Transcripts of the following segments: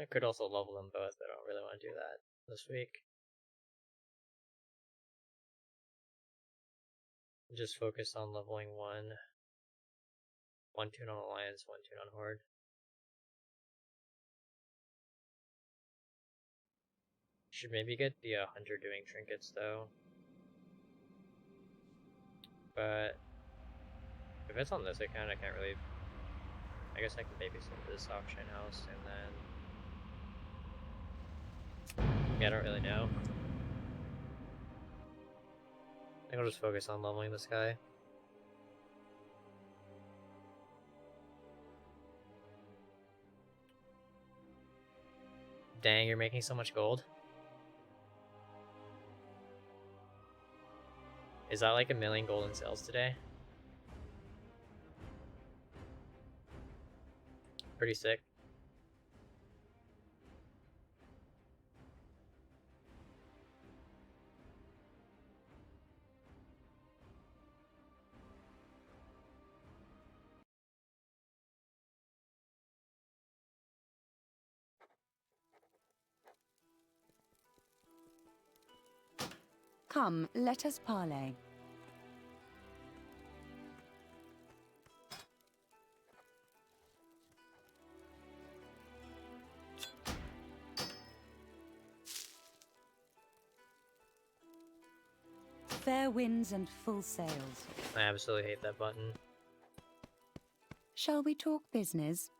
I could also level them both, but I don't really want to do that this week. Just focus on leveling one tune on Alliance, one tune on Horde. Should maybe get the Hunter doing trinkets though. But if it's on this account, I can't really. I guess I can babysit this auction house and then. Yeah, I don't really know. I think I'll just focus on leveling this guy. Dang, you're making so much gold. Is that like 1 million gold in sales today? Pretty sick. Come, let us parley. Fair winds and full sails. I absolutely hate that button. Shall we talk business?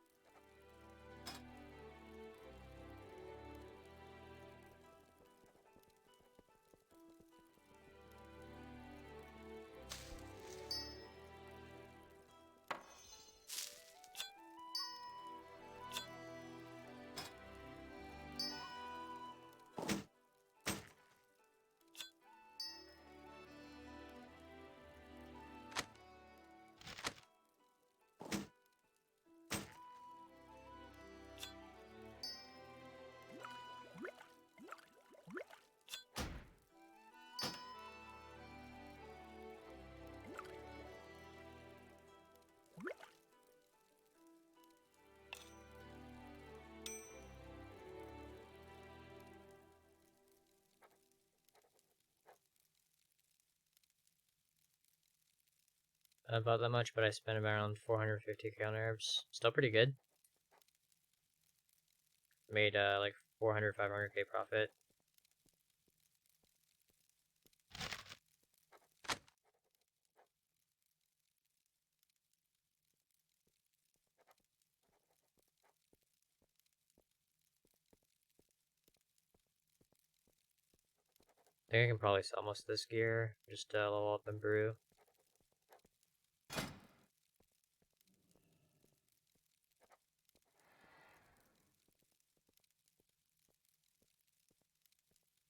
About that much, but I spent around 450k on herbs. Still pretty good. Made like 400, 500k profit. I think I can probably sell most of this gear. Just level up and brew.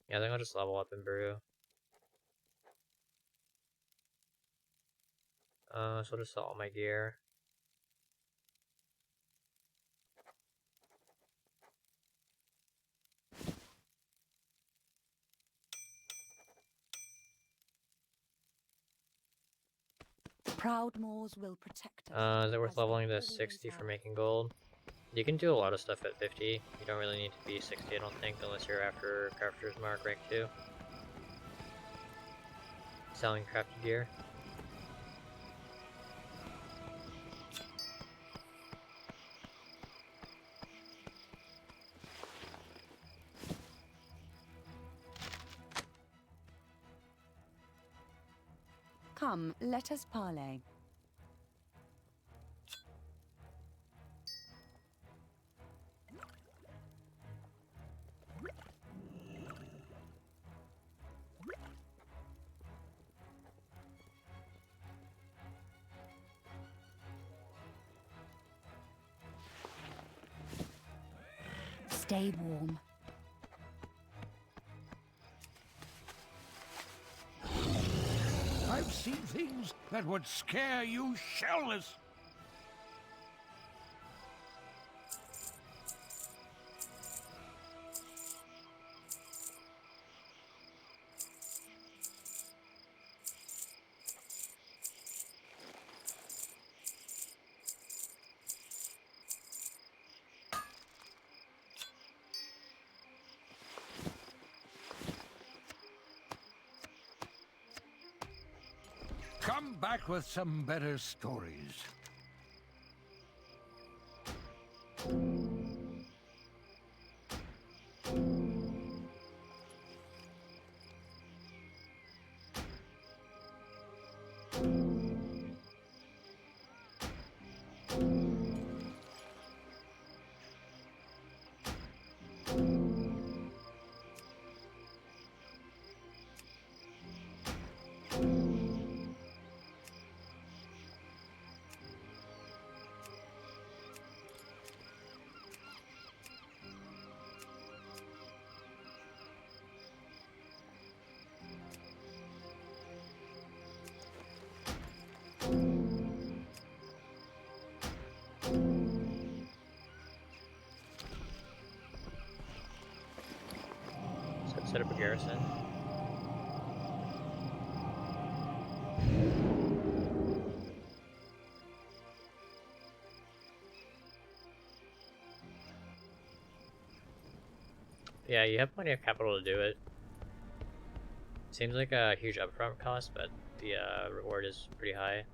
Yeah, I think I'll just level up and brew. So I'll just sell all my gear. Proud Moors will protect us. Is it worth leveling to 60 for making gold? You can do a lot of stuff at 50. You don't really need to be 60, I don't think, unless you're after Crafter's Mark rank 2. Selling crafted gear. Come, let us parley. Stay warm. I've seen things that would scare you shellless. Come back with some better stories. So set up a garrison. Yeah, you have plenty of capital to do it. Seems like a huge upfront cost, but the reward is pretty high.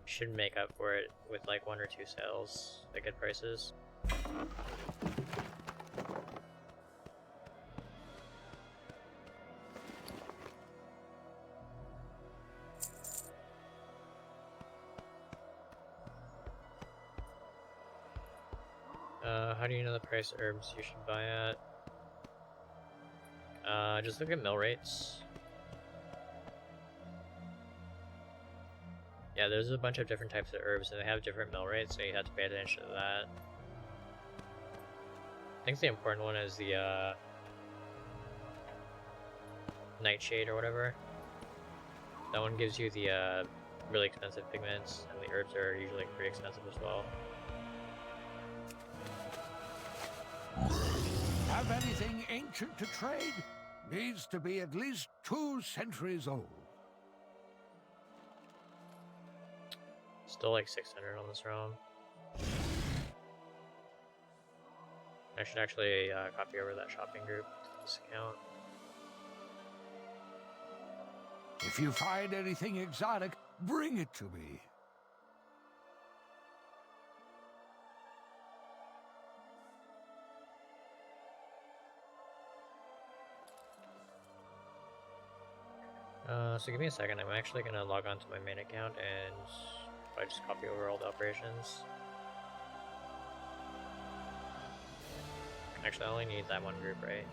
Should make up for it with like 1 or 2 sales at good prices. How do you know the price of herbs you should buy at? Just look at mill rates. Yeah, there's a bunch of different types of herbs and they have different mill rates, so you have to pay attention to that. I think the important one is the nightshade or whatever. That one gives you the really expensive pigments, and the herbs are usually pretty expensive as well. Have anything ancient to trade? Needs to be at least 2 centuries old. Still like 600 on this realm. I should actually copy over that shopping group to this account. If you find anything exotic, bring it to me. So give me a second, I'm actually gonna log on to my main account and I just copy over all the operations. Actually, I only need that one group, right?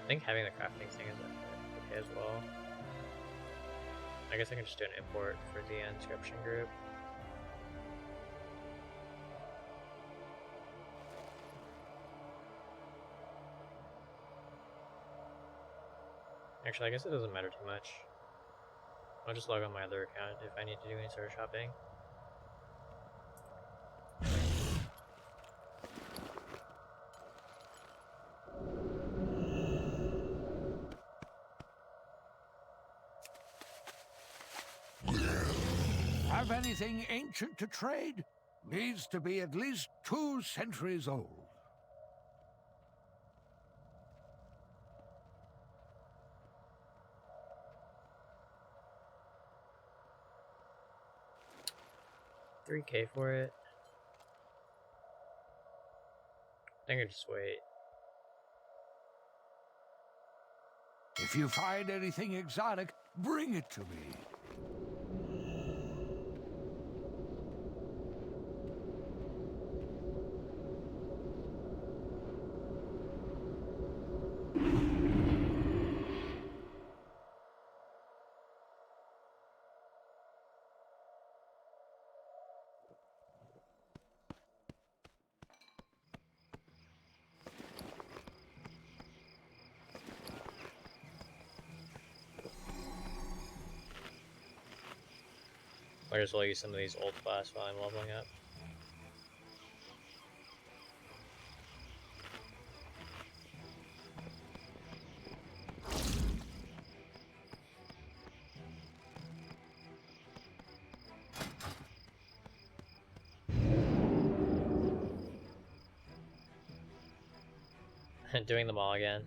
I think having the crafting thing is okay as well. I guess I can just do an import for the inscription group. Actually, I guess it doesn't matter too much. I'll just log on my other account if I need to do any sort of shopping. Have anything ancient to trade? Needs to be at least 2 centuries old. $3K for it. I think I just wait. If you find anything exotic, bring it to me. Might as well use some of these old class while I'm leveling up. Doing them all again.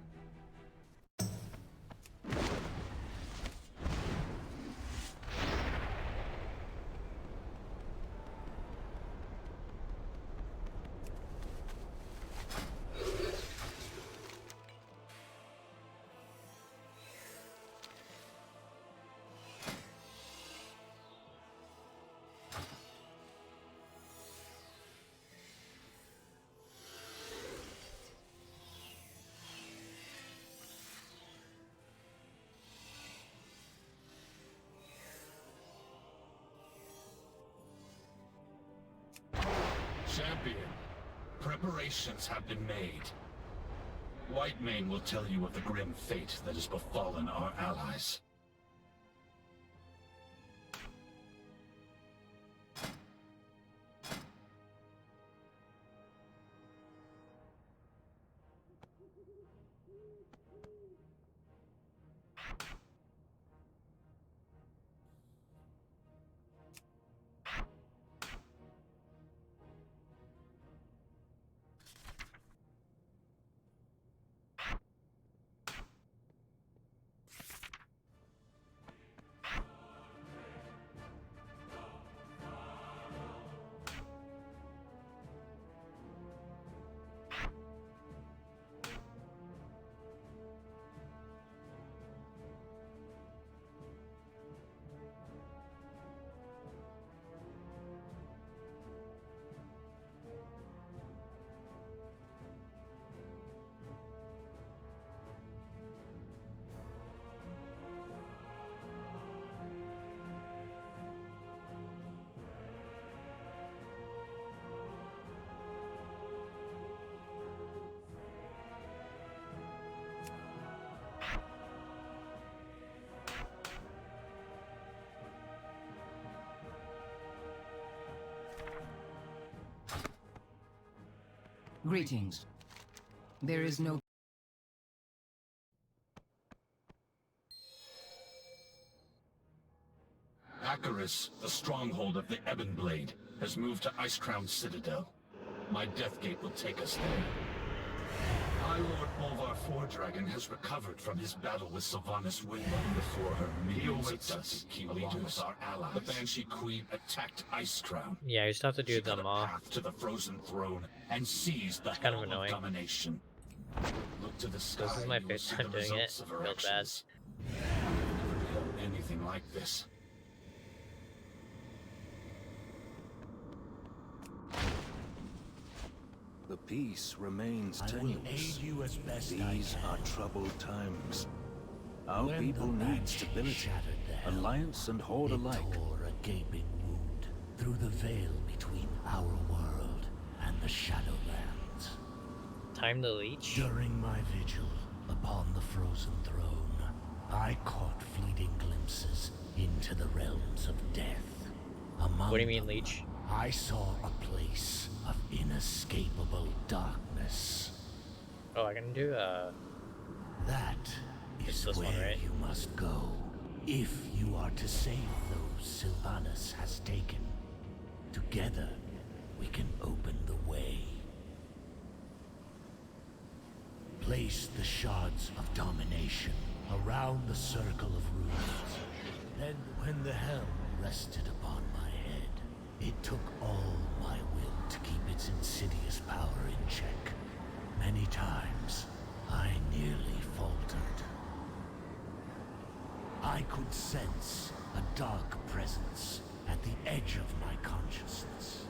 Champion, preparations have been made. Whitemane will tell you of the grim fate that has befallen our allies. Greetings. There is no... Acaris, the stronghold of the Ebon Blade, has moved to Icecrown Citadel. My Deathgate will take us there. High Lord Bolvar Foredragon has recovered from his battle with Sylvanas Windbone before her. He awaits us, along with our allies. The Banshee Queen attacked Icecrown. Yeah, you still have to do She them cut a all. path to the Frozen Throne and seized the kind of helm annoying. domination. Look to the sky. This is my you will first see time the doing it. results of her Feels bad. actions. Never beheld anything like this. The peace remains I will aid tenuous. you as best I These can. are troubled times. Our When people the need Banshee stability. shattered the helm, Alliance and Horde it alike. tore a gaping wound through the veil between our world and the Shadowlands. Time to leech? During my vigil upon the Frozen Throne, I caught fleeting glimpses into the realms of death. Among What do you mean, them, leech? I saw a place of inescapable darkness. Oh, I can do That It's is this where one, right? you must go if you are to save those Sylvanas has taken. Together, we can open the way. Place the shards of domination around the circle of runes. Then, when the helm rested upon my head, it took all my will to keep its insidious power in check. Many times, I nearly faltered. I could sense a dark presence at the edge of my consciousness.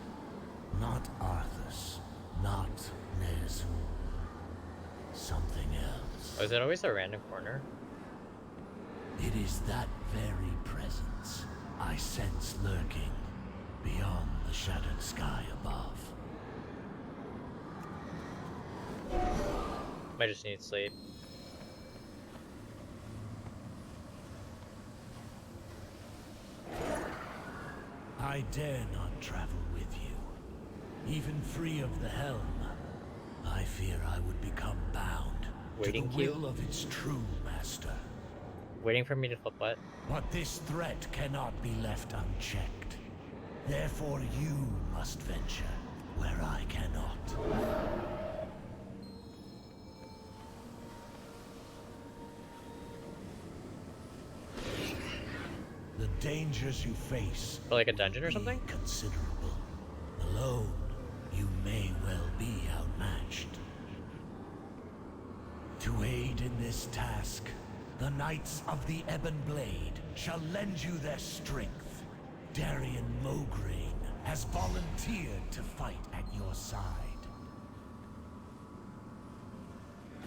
Not Arthas, not Ner'zhul. Something else. Oh, is it always a random corner? It is that very presence I sense lurking beyond the shattered sky above. I just need sleep. I dare not travel with you. Even free of the helm, I fear I would become bound Waiting to the queue? will of its true master. Waiting for me to flip what? But this threat cannot be left unchecked. Therefore you must venture where I cannot. The dangers you face For like a dungeon or be something? considerable. Alone, you may well be outmatched. To aid in this task, the Knights of the Ebon Blade shall lend you their strength. Darian Mograine has volunteered to fight at your side.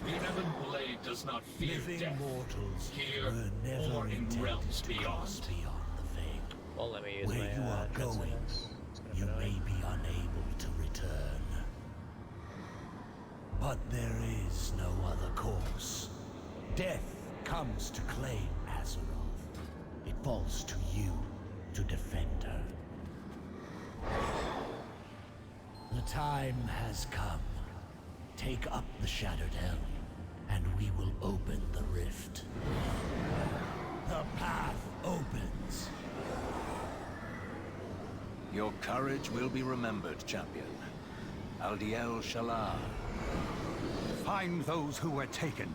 The Ebon Blade does not fear Living death. mortals Here were never or in intended realms to beyond. cross beyond the veil. Won't let me use Where my you are going, transcendence. It's kind of you annoying. may be unable to return. return. But there is no other course. Death comes to claim Azeroth. It falls to you to defend her. The time has come. Take up the Shattered Helm, and we will open the rift. The path opens. Your courage will be remembered, champion. Aldiel Shalar. Find those who were taken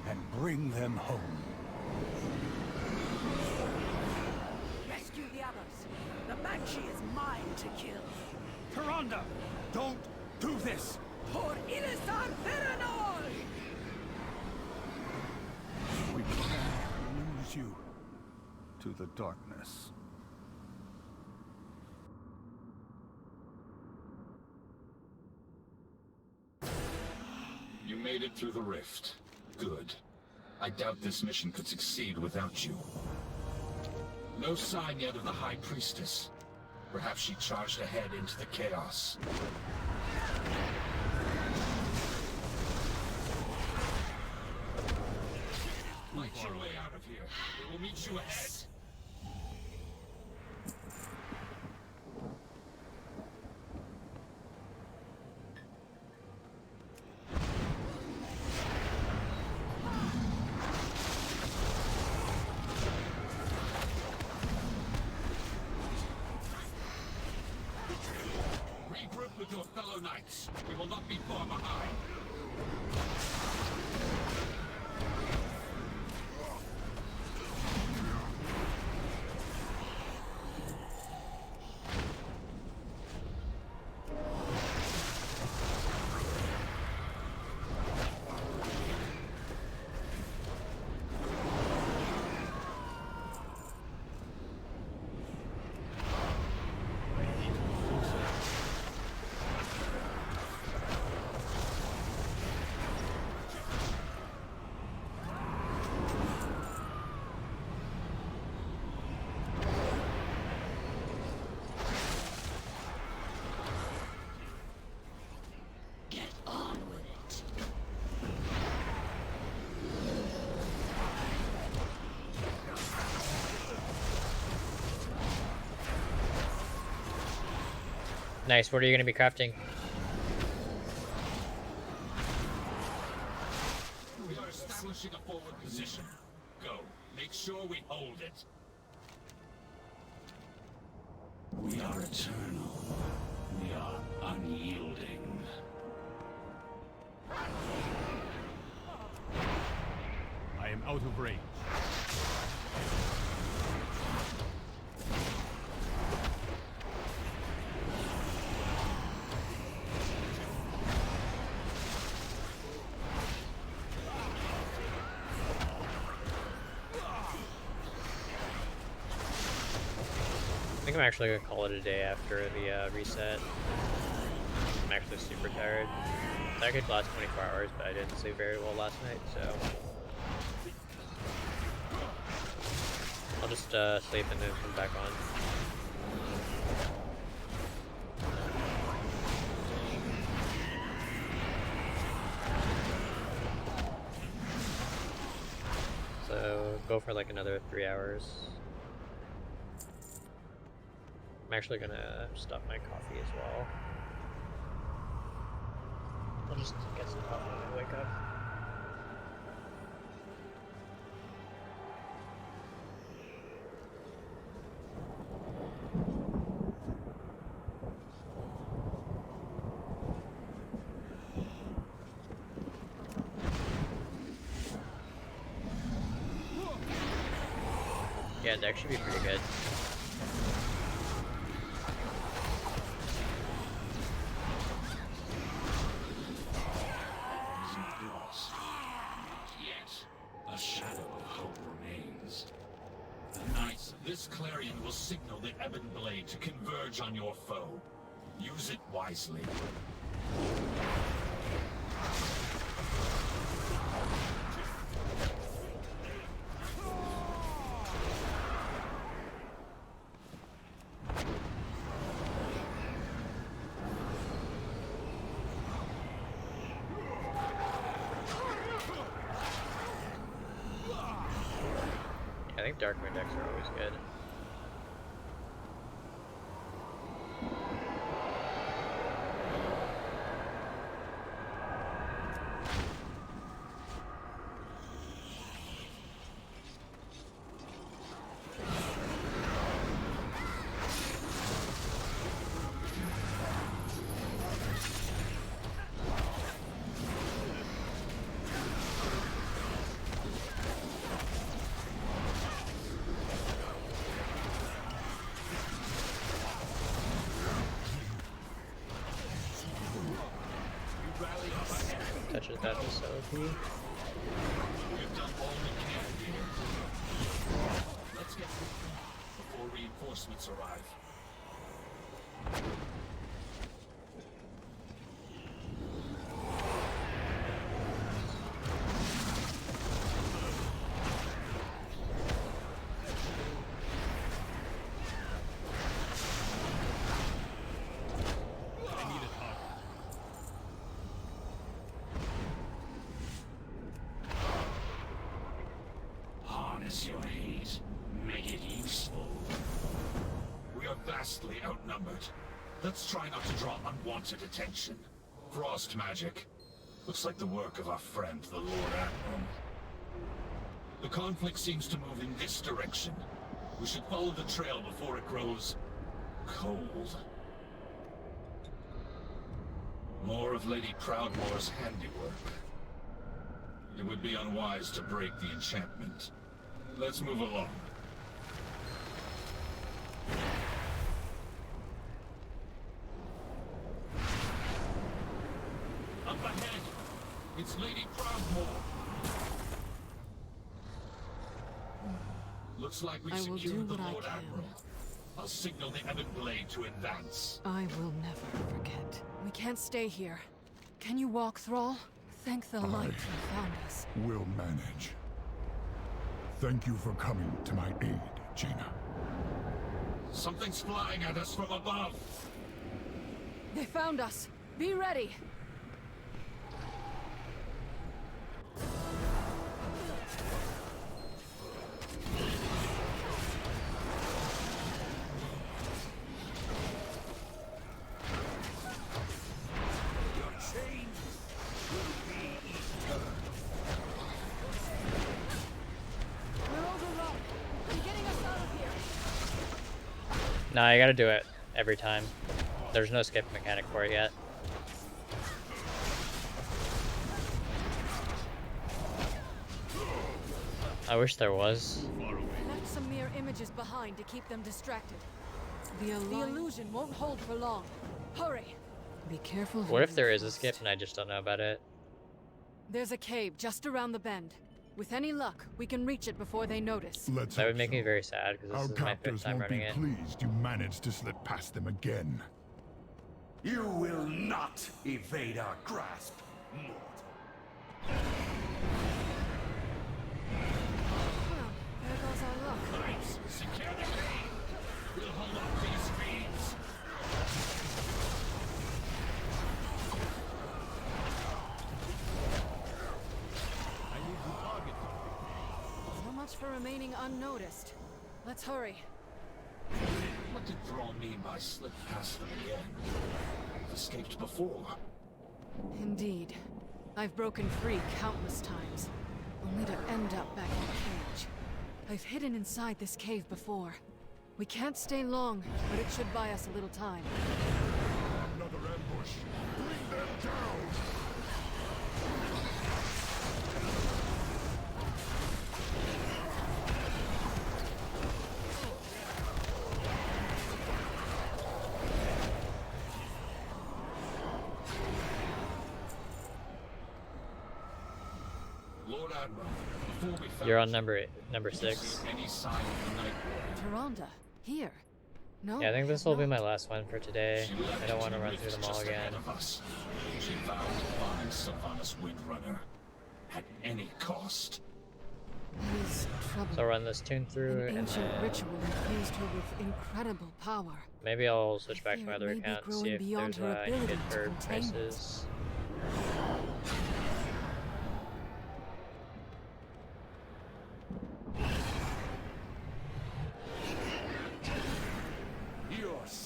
and bring them home. Rescue the others. The Banshee is mine to kill. Tyrande, don't do this! For Ilisar Veranol! We can't lose you to the darkness. You made it through the rift. Good. I doubt this mission could succeed without you. No sign yet of the High Priestess. Perhaps she charged ahead into the chaos. Fight your way out of here. We will meet you ahead. Regroup with your fellow knights. We will not be far behind. Nice, what are you going to be crafting? We are establishing a forward position. Go. Make sure we hold it. We are eternal. We are unyielding. I am out of range. I think I'm actually gonna call it a day after the reset. I'm actually super tired. I could last 24 hours, but I didn't sleep very well last night, so I'll just sleep and then come back on. So go for like another 3 hours. I'm actually gonna stop my coffee as well. I'll just get some coffee when I wake up. Yeah, that should be pretty good. A shadow of hope remains. The knights of this clarion will signal the Ebon Blade to converge on your foe. Use it wisely. think Darkmoon decks are always good. Touches that facility. We've done all we can here. Let's get moving before reinforcements arrive. Harness your hate. Make it useful. We are vastly outnumbered. Let's try not to draw unwanted attention. Frost magic. Looks like the work of our friend, the Lord Admiral. The conflict seems to move in this direction. We should follow the trail before it grows cold. More of Lady Proudmoore's handiwork. It would be unwise to break the enchantment. Let's move along. Up ahead! It's Lady Proudmoore! Looks like we've I will secured do the what I Lord can. Admiral. I'll signal the Ebon Blade to advance. I will never forget. We can't stay here. Can you walk, Thrall? Thank the light you found us. We'll manage. Thank you for coming to my aid, Jaina. Something's flying at us from above! They found us. Be ready. We're overrun. I'm getting us out of here. Nah, you gotta do it every time. There's no skip mechanic for it yet. I wish there was. Left some mere images behind to keep them distracted. The illusion won't hold for long. Hurry. Be careful. What if there is a skip and I just don't know about it? There's a cave just around the bend. With any luck, we can reach it before they notice. Let's That would hope make me so. very sad because Our this is my fifth captors time won't be running it. pleased you managed to slip past them again. You will not evade our grasp, mortal. Well, there goes our luck. Knights, secure the cave! We'll hold off these fiends! So much for remaining unnoticed. Let's hurry. What did Thrall mean by slip past them again? I've escaped before. Indeed. I've broken free countless times, only to end up back in a cage. I've hidden inside this cave before. We can't stay long, but it should buy us a little time. Another ambush. Bring them down! Lord Admiral, before we found You're on number 6. see any sign of the Night Lord. Taronda, here. No. Yeah, I think this will be not. my last one for today. She left I don't want to two run rifts through them all just ahead again. of us. She vowed to find Sylvanas Windrunner at any cost. It is trouble. So I'll run this tune through An and ancient then ritual infused her with incredible power. maybe I'll switch back to my fear it other may be account and see growing if beyond there's her any ability good to for contain it. prices.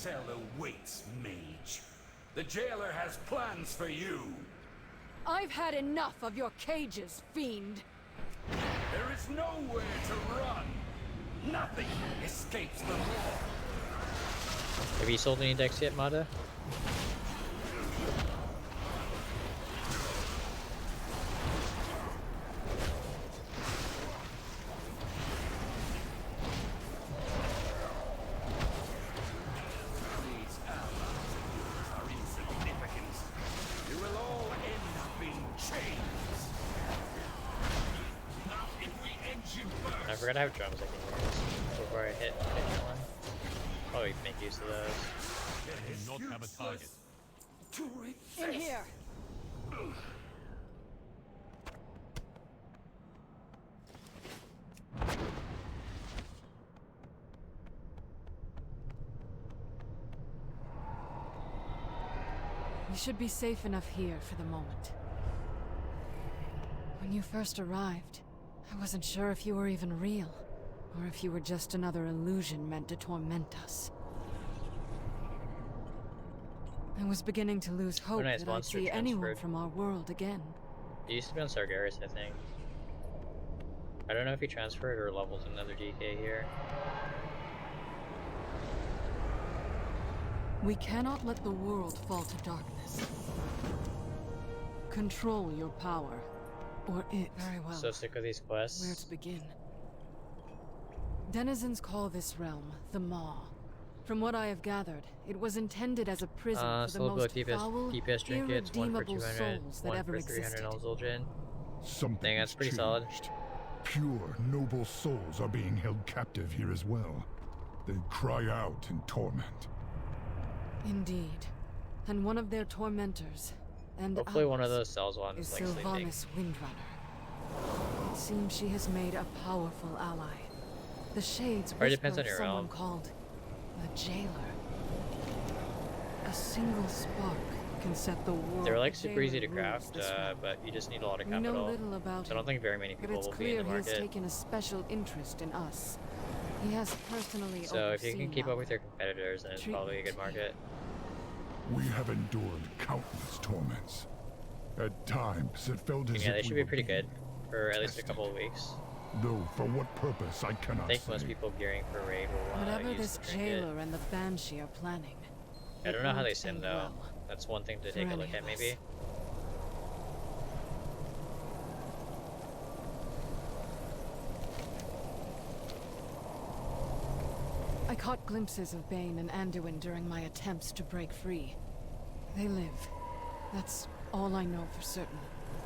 cell awaits, mage. The jailer has plans for you. I've had enough of your cages, fiend. There is nowhere to run. Nothing escapes the law. Have you sold any decks yet, Mata? These allies are insignificant. You will all end up in chains. Not if we end you I first. forgot I have drums I can use before I hit one. Probably make use of those. Do not have a target. To In here. We should be safe enough here for the moment. When you first arrived, I wasn't sure if you were even real, or if you were just another illusion meant to torment us. I was beginning to lose hope nice that I'd monster see anyone transferred. from our world again. He used to be on Sargeras, I think. I don't know if he transferred or levels another DK here. We cannot let the world fall to darkness. Control your power, or it. Very well. So sick of these Where quests. to begin? Denizens call this realm the Maw. From what I have gathered, it was intended as a prison for the Soul most Glow foul, DPS trinkets, one for irredeemable 200, souls that one ever for 300 existed. Elzul'jin. Something Dang, that's has pretty solid. changed. Pure, noble souls are being held captive here as well. They cry out in torment. Indeed. And one of their tormentors, and Hopefully one of ours, those cells on is is like sleeping. Sylvanas Windrunner. It seems she has made a powerful ally. The Shades Or it depends whisper on your someone realm. called the Jailer. A single spark can set the world. They're like The super easy to Jailer rules craft, this realm. but you just need a lot of We know capital. little about So I don't him, think very many but people it's will be in clear the he has market. taken a special interest in us. He has personally So if you can overseen keep our up with your competitors, then it's probably a good market. We have endured countless torments. At times, it felt as Yeah, if they should we be were pretty being good for at least a tested. couple of weeks. Though for what purpose, I cannot I think say. most people gearing for raid will want Whatever to use this the trinket. Jailer and the Banshee are planning. I it don't know how they won't sim end though. well. That's one thing to for take a any look at of us. maybe. I caught glimpses of Bane and Anduin during my attempts to break free. They live. That's all I know for certain.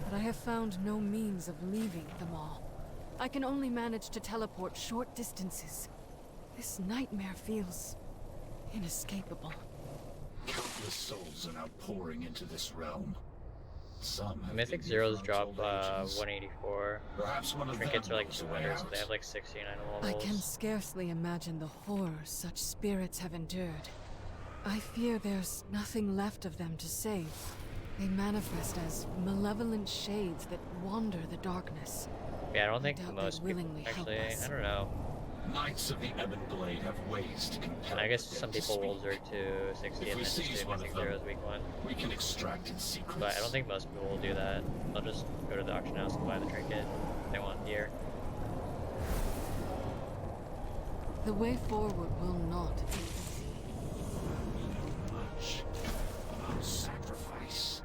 But I have found no means of leaving them all. I can only manage to teleport short distances. This nightmare feels inescapable. Countless souls are now pouring into this realm. Some have Mythic been Zeros here for drop untold ages. 184. Perhaps one of Trinkets them are like knows a way 200, so out. they have like 69 I levels. can scarcely imagine the horror such spirits have endured. I fear there's nothing left of them to save. They manifest as malevolent shades that wander the darkness. Yeah, I don't think doubt they'd most people willingly help actually. us. I don't know. Knights of the Ebon Blade have ways to compel I guess the dead some to people will speak. zerg to 60 If and we then just seize do one Mythic of them, Zeros week 1. we can extract its secrets. But I don't think most people will do that. They'll just go to the auction house and buy the trinket if they want gear. The way forward will not be easy. Much about sacrifice.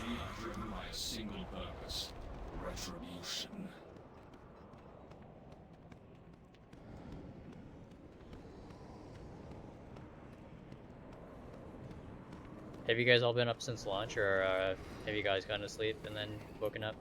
We are driven by a single purpose: retribution. Have you guys all been up since launch, or have you guys gone to sleep and then woken up?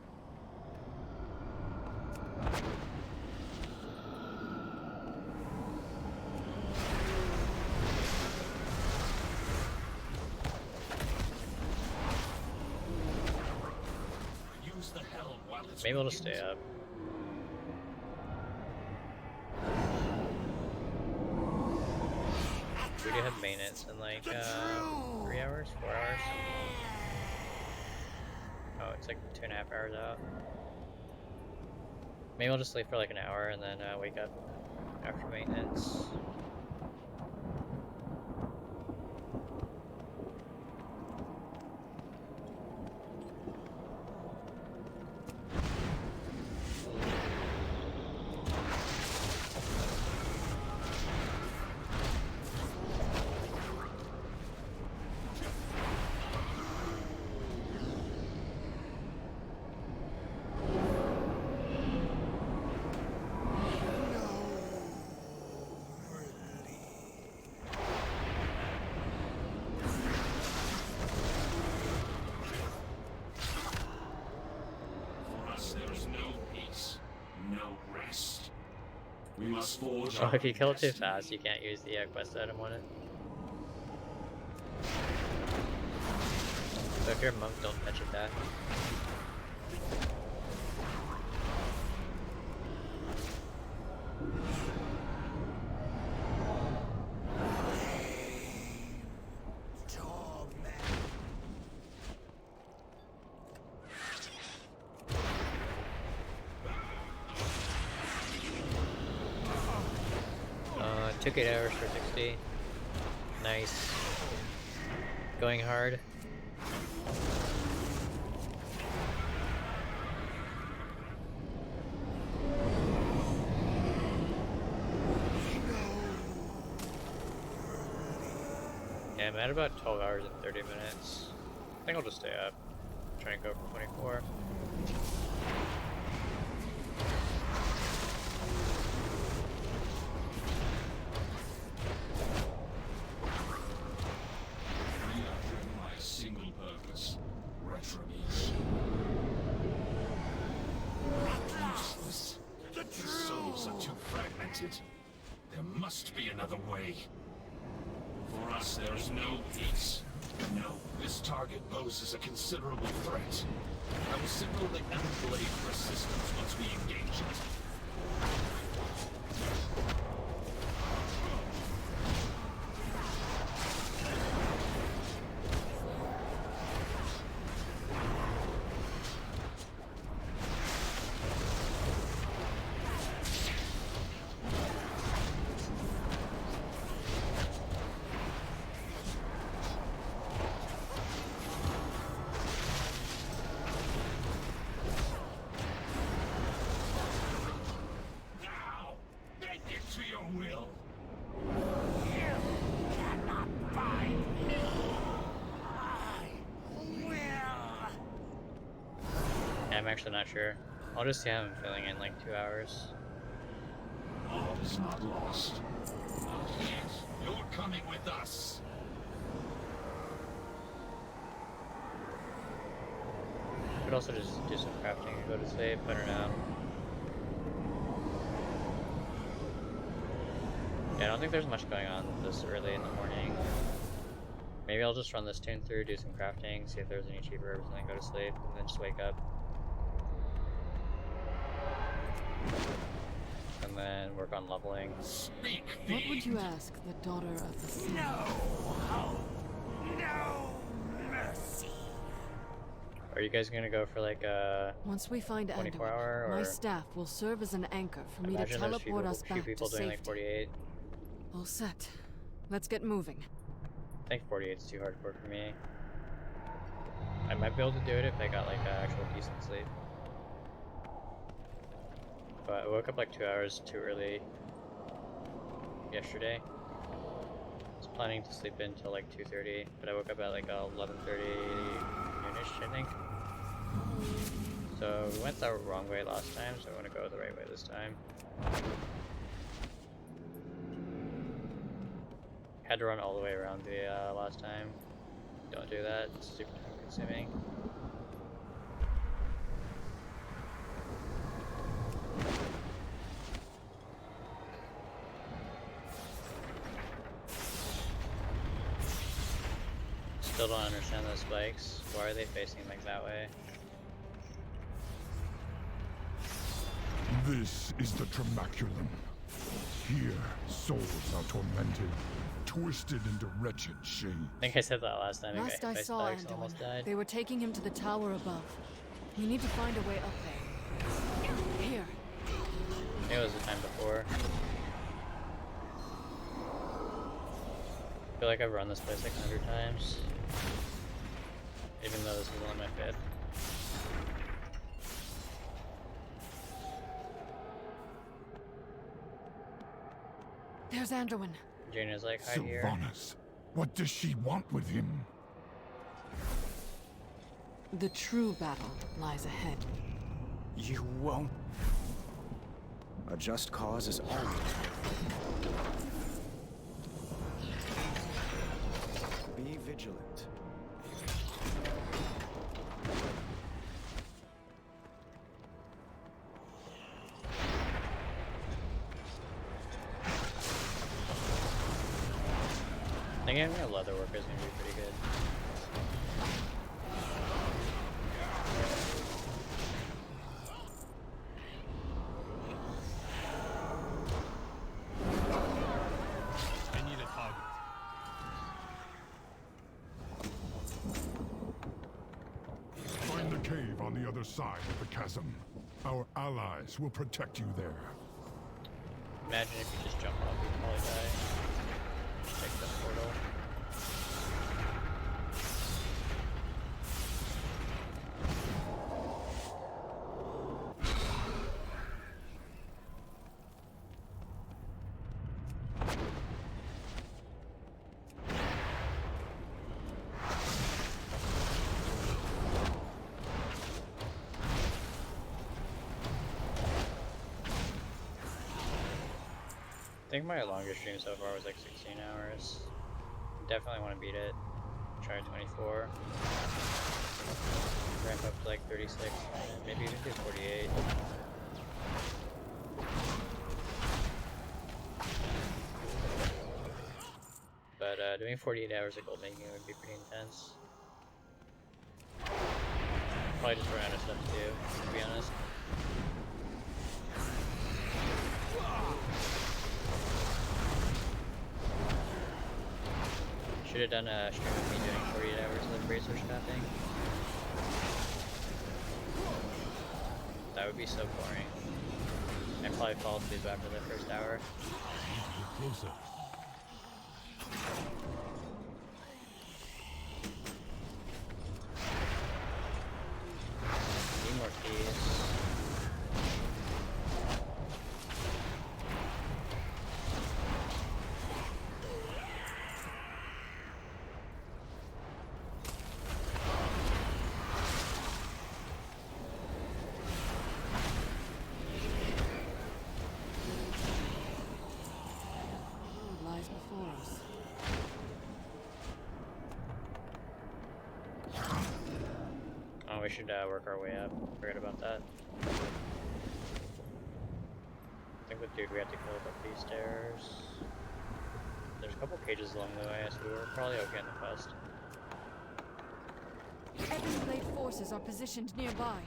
Use the helm while it's Maybe we'll with just you. stay up. We do have maintenance in like 3 hours, 4 hours. Oh, it's like 2.5 hours out. Maybe I'll just sleep for like an hour and then wake up after maintenance. We must forge. Oh, if you kill it too fast, you can't use the quest item on it. So if you're a monk, don't touch it that. Took 8 hours for 60. Nice. Going hard. Yeah, I'm at about 12 hours and 30 minutes. I think I'll just stay up. Try and go for 24. There must be another way. For us, there is no peace. No, this target poses a considerable threat. I will signal the Ebon Blade for assistance once we engage it. I'm actually not sure. I'll just see how I'm feeling in like 2 hours. All is not lost. You're coming with us. Could also just do some crafting and go to sleep. I don't know. Yeah, I don't think there's much going on this early in the morning. Maybe I'll just run this tune through, do some crafting, see if there's any cheap herbs, and then go to sleep, and then just wake up. And then work on leveling. What would you ask the daughter of the sea? No hope, no mercy. Are you guys gonna go for like a Once we find 24 Anduin, hour, or my staff will serve as an anchor for me to imagine there's teleport us few back to people doing safety. like 48? All set. Let's get moving. I think 48 is too hardcore for me. I might be able to do it if I got like actual decent sleep. But I woke up like 2 hours too early yesterday. I was planning to sleep in till like 2:30, but I woke up at like 11:30 noonish, I think. So we went the wrong way last time, so I want to go the right way this time. Had to run all the way around the last time. Don't do that, it's super time consuming. Still don't understand those spikes. Why are they facing like that way? This is the Tremaculum. Here, souls are tormented, twisted into wretched shades. I think I said that last time. Last I saw Spikes almost Anduin, died. they were taking him to the tower above. We need to find a way up there. Here. It was the time before. I feel like I've run this place like 100 times. Even though this is only my 5th. There's Anduin. Jaina's like, hi here. Sylvanas, what does she want with him? The true battle lies ahead. You won't. A just cause is always be vigilant. I think having a leather worker is gonna be pretty good. I need a target. Find the cave on the other side of the chasm. Our allies will protect you there. Imagine if you just jump off, you'd probably die. Check the portal. I think my longest stream so far was like 16 hours. Definitely want to beat it. Try 24. Ramp up to like 36. Maybe even do 48. But doing 48 hours of gold making would be pretty intense. Probably just run out of stuff to do, to be honest. Should have done a stream of me doing 48 hours of bracer snapping. That would be so boring. I'd probably fall asleep after the first hour. Closer. Need more keys. What lies before us? Oh, we should work our way up. Forget about that. I think with dude we have to go up these stairs. There's a couple cages along the way, so we're probably okay in the quest. Ebonblade forces are positioned nearby.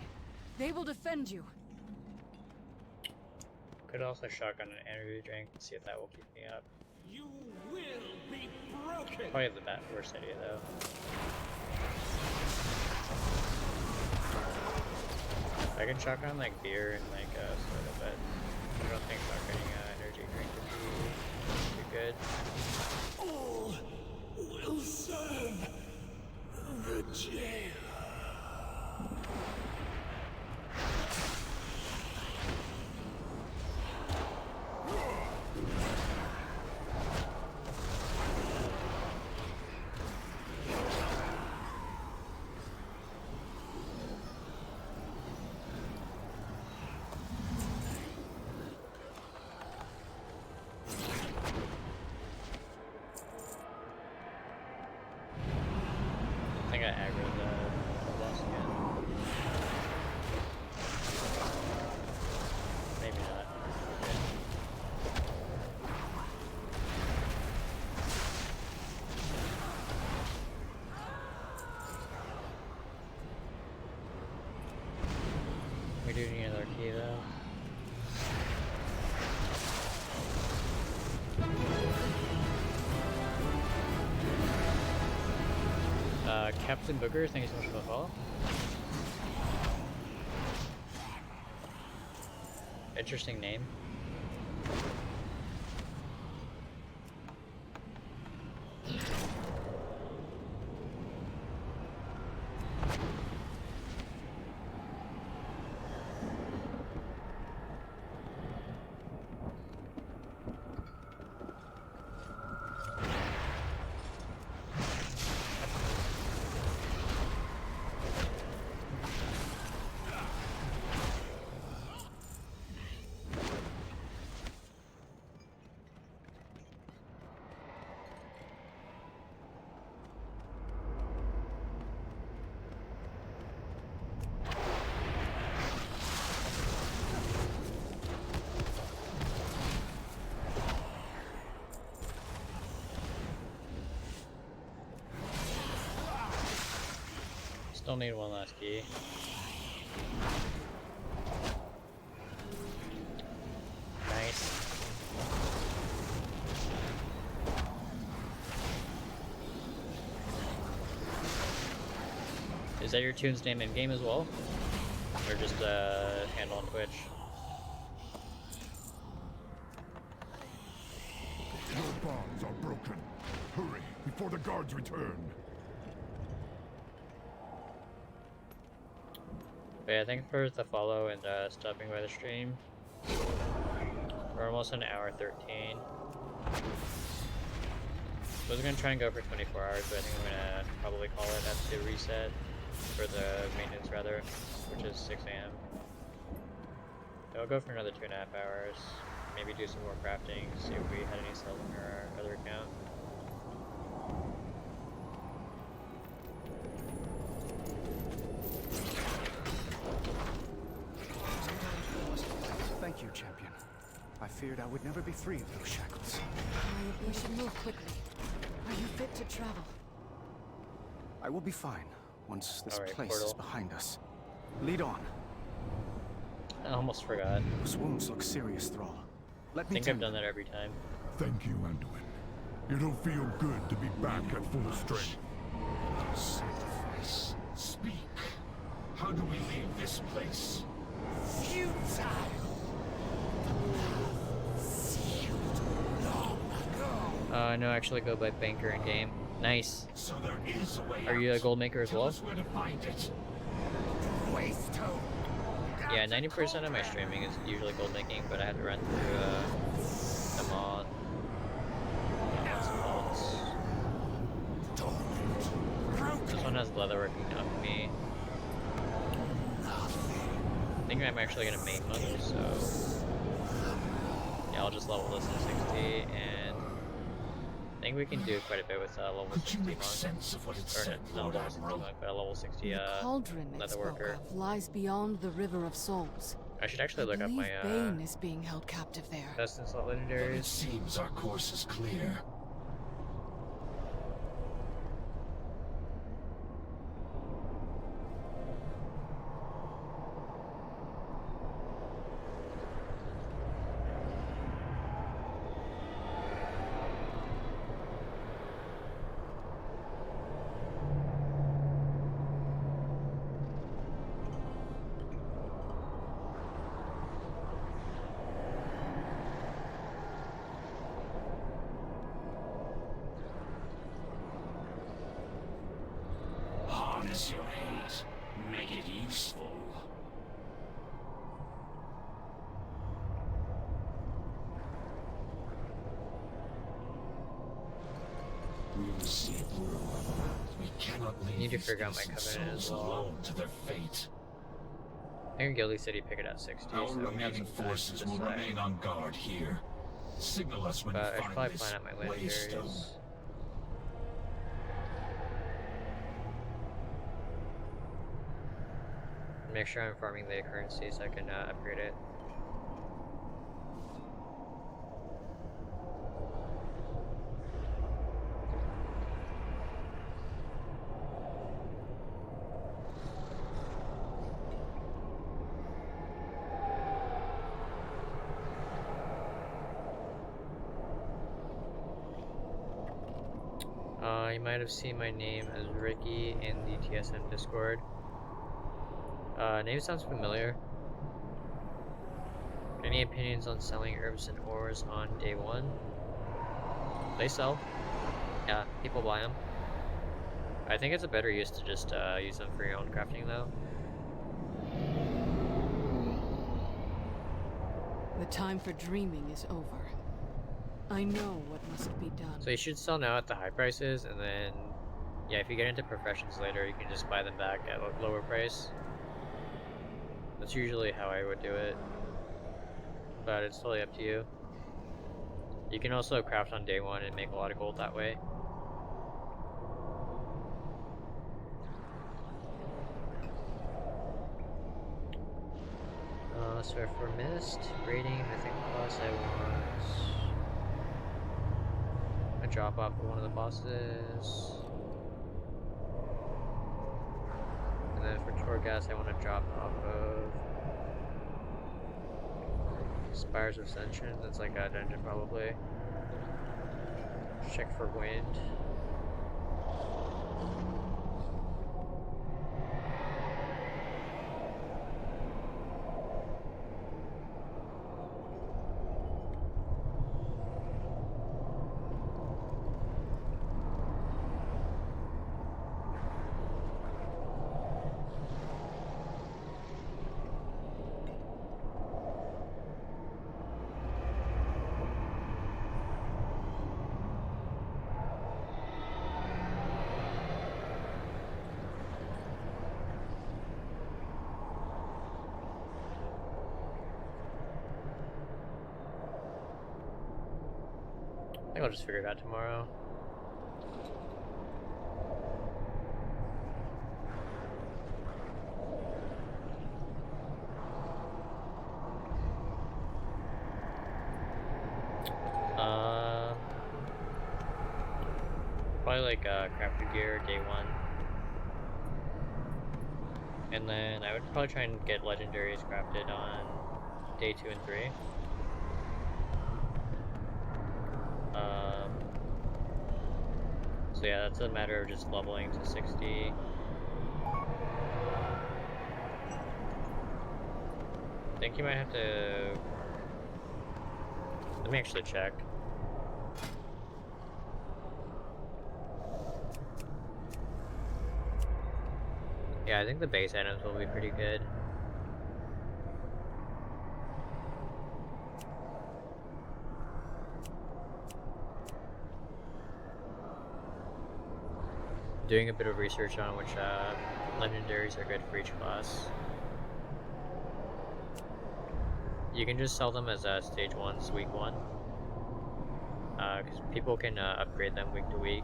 They will defend you. Could also shotgun an energy drink and see if that will keep me up. You will be broken. Probably the worst idea though. I can shotgun like beer and like soda, but I don't think shotgunning energy drink would be too good. All will serve the jail. I think I aggroed the boss again. Maybe not. Okay. We do need another key though. Captain Booger, thank you so much for the follow. Interesting name. Still need one last key. Nice. Is that your tune's name in game as well? Or just handle on Twitch? Your bonds are broken. Hurry, before the guards return. But yeah, thanks for the follow and stopping by the stream. We're almost on hour 13. I was gonna try and go for 24 hours, but I think I'm gonna probably call it at the reset. For the maintenance rather, which is 6 AM. I'll go for another 2.5 hours. Maybe do some more crafting, see if we had any sales on our other account. Thank you, champion. I feared I would never be free of those shackles. We should move quickly. Are you fit to travel? I will be fine once this Alright, place portal. is behind us. Lead on. I almost forgot. Those wounds look serious, Thrall. Let I me think tend I've done that every time. Thank you, Anduin. It'll feel good to be back at full strength. Sacrifice. Speak. How do we leave this place? Futile! No, actually go by banker in game. Nice. So there is a way Are you a out. gold maker as Tell well? us where to find it. Waste hope. Yeah, 90% of my streaming is usually gold making, but I had to run through the mod. This one has leatherworking up to me. I think I'm actually gonna main mother, so yeah, I'll just level this to 60, and I think we can do quite a bit with level Could 60 you make monk. sense of what it Or said, not Lord level 60 Admiral? monk, but a level 60 The cauldron it spoke leatherworker. of lies beyond the River of Souls. I should actually I look up believe my Bane is being held captive there. best in slot But it legendaries. seems our course is clear. Harness your hate. Make it useful. We will see it through. We cannot leave Need to these figure out my innocent covenant as souls well. alone to their fate. I think Gilly City pick it at 60, Our so we have remaining some time forces to will decide. remain on guard here. Signal us when But I you should find probably this plan out my waystone. legendaries. Make sure I'm farming the currency so I can upgrade it. You might have seen my name as Ricky in the TSN Discord. Name sounds familiar. Any opinions on selling herbs and ores on day one? They sell. Yeah, people buy them. I think it's a better use to just use them for your own crafting though. The time for dreaming is over. I know what must be done. So you should sell now at the high prices, and then, yeah, if you get into professions later, you can just buy them back at a lower price. That's usually how I would do it, but it's totally up to you. You can also craft on day one and make a lot of gold that way. So for mist, rating, mythic boss, I want a drop off of one of the bosses. And then for Torghast, I want to drop off of Spires of Ascension. That's like a dungeon probably. Check for wind. I think I'll just figure it out tomorrow. Probably like crafted gear day one. And then I would probably try and get legendaries crafted on day 2 and 3. So yeah, that's a matter of just leveling to 60. I think you might have to... Let me actually check. Yeah, I think the base items will be pretty good. Doing a bit of research on which legendaries are good for each class. You can just sell them as stage 1's week 1. Because people can upgrade them week to week.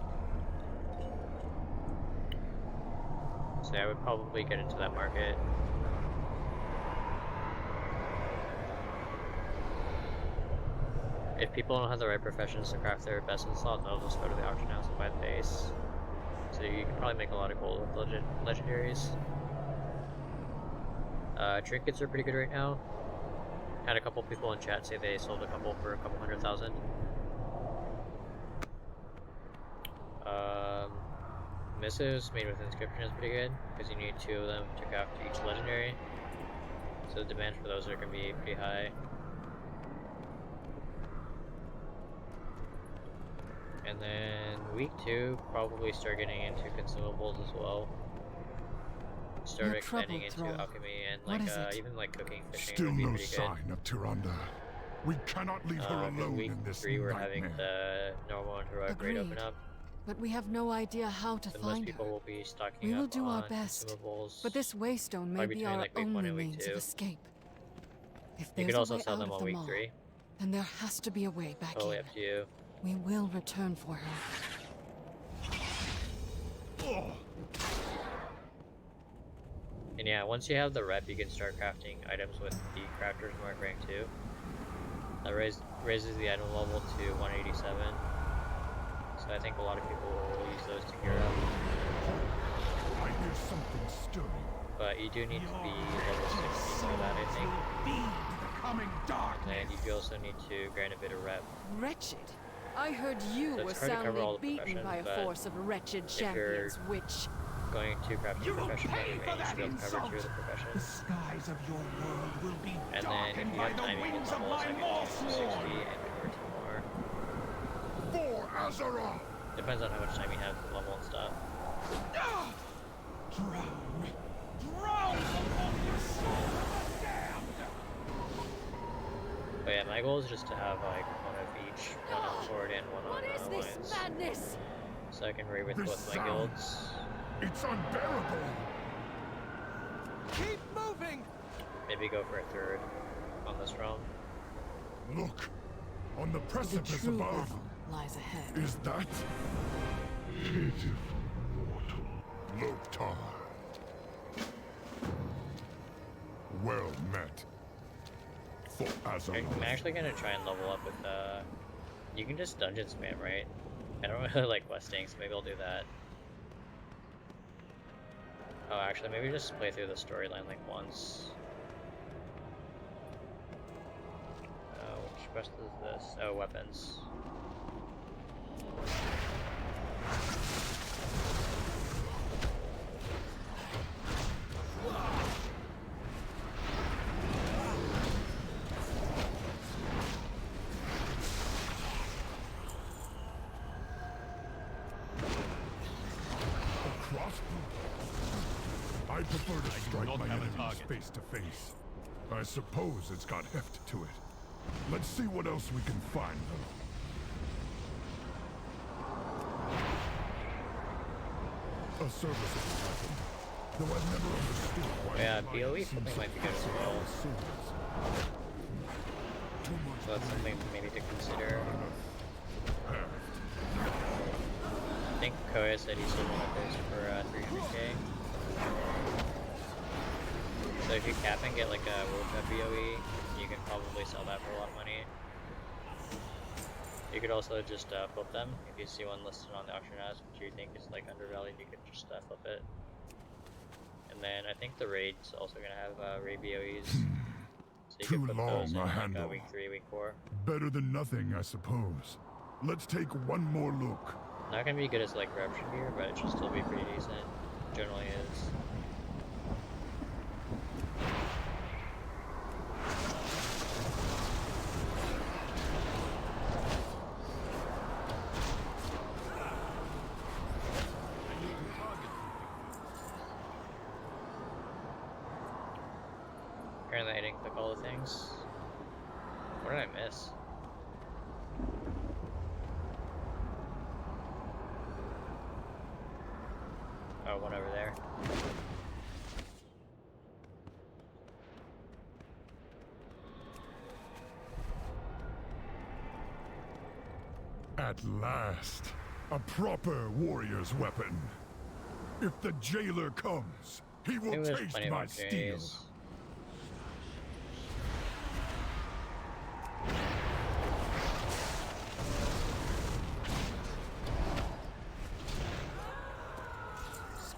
So I would probably get into that market. If people don't have the right professions to craft their best in slot, they'll just go to the auction house and buy the base. So you can probably make a lot of gold with legendaries. Trinkets are pretty good right now. Had a couple people in chat say they sold a couple for a couple 100,000. Missives made with inscription is pretty good because you need 2 of them to craft each legendary. So the demand for those are going to be pretty high. And then week 2, probably start getting into consumables as well. Start expanding into alchemy and like even like cooking, fishing Still would be no pretty sign good. of Tyrande. We cannot leave her alone week in this 3, we're nightmare. having the normal and heroic grade open up. But we have no idea how to So find most people her. will be stocking We will up do on our best, consumables. but this waystone may probably be between, our like, week 1 only and week means 2. of escape. If You there's could a also way sell out them of on the week mall, 3. then there has to be a way back Totally in. up to you. We will return for her. And yeah, once you have the rep, you can start crafting items with the Crafter's Mark rank 2. That raises the item level to 187. So I think a lot of people will use those to gear up. I hear something stirring. But you do need to be level 16 for that, I think. Becoming dark. And you also need to grind a bit of rep. Wretched. I heard you So were it's hard to cover all soundly the beaten by a professions, but force of wretched if you're champions, which... going to crafting You will profession pay anyway, for you that should be able to cover insult! 2 of the The professions. skies of your world will be And then if darkened you by have the time, you can wings of level a my second to 60 Mothsworn! and convert to more. For Azeroth! Depends on how much time you have to level and stuff. Ah! Drown! Drown among the soul of the damned! But yeah, my goal is just to have like one of each, one on Sword and one on What is this Alliance. madness? So I can raid with This both my sound. guilds. It's unbearable! Keep moving! Maybe go for a 3rd on this realm. Look! On the The precipice true above! battle lies ahead. Is that... pitiful mortal Loktar? Well met. For Azeroth. I'm actually gonna try and level up with you can just dungeon spam, right? I don't really like questing, so maybe I'll do that. Oh, actually, maybe just play through the storyline like once. Which quest is this? Oh, weapons. I prefer to strike not my have a enemies target. face to face. I suppose it's got heft to it. Let's see what else we can find, though. A serviceable weapon, though I've never understood why. Yeah, the BOE lions something seem might be so good as fixated well. on swords. Too much So that's something maybe to consider. heft. I think Koya said he sold one of those for 300k. So if you cap and get like a World Cup BOE, you can probably sell that for a lot of money. You could also just flip them. If you see one listed on the auction house which you think is like undervalued, you could just flip it. And then I think the raid's also gonna have raid BOEs. So you Too can put long those in a like handle. week 3, week 4. Better than nothing, I suppose. Let's take one more look. Not gonna be good as like corruption gear, but it should still be pretty decent. Generally is. Apparently I didn't click all the things. What did I miss? Oh, one over there. At last, a proper warrior's weapon. If the jailer comes, he I will think there's taste plenty of my steel. opportunities.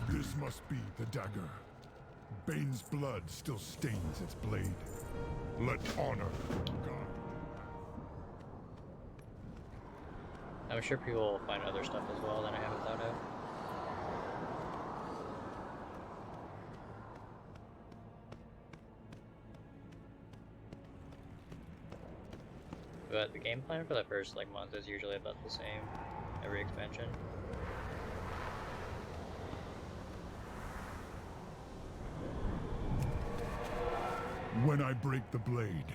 This must be the dagger. Bane's blood still stains its blade. Let honor guard. I'm sure people will find other stuff as well that I haven't thought of. But the game plan for the first like month is usually about the same every expansion. When I break the blade,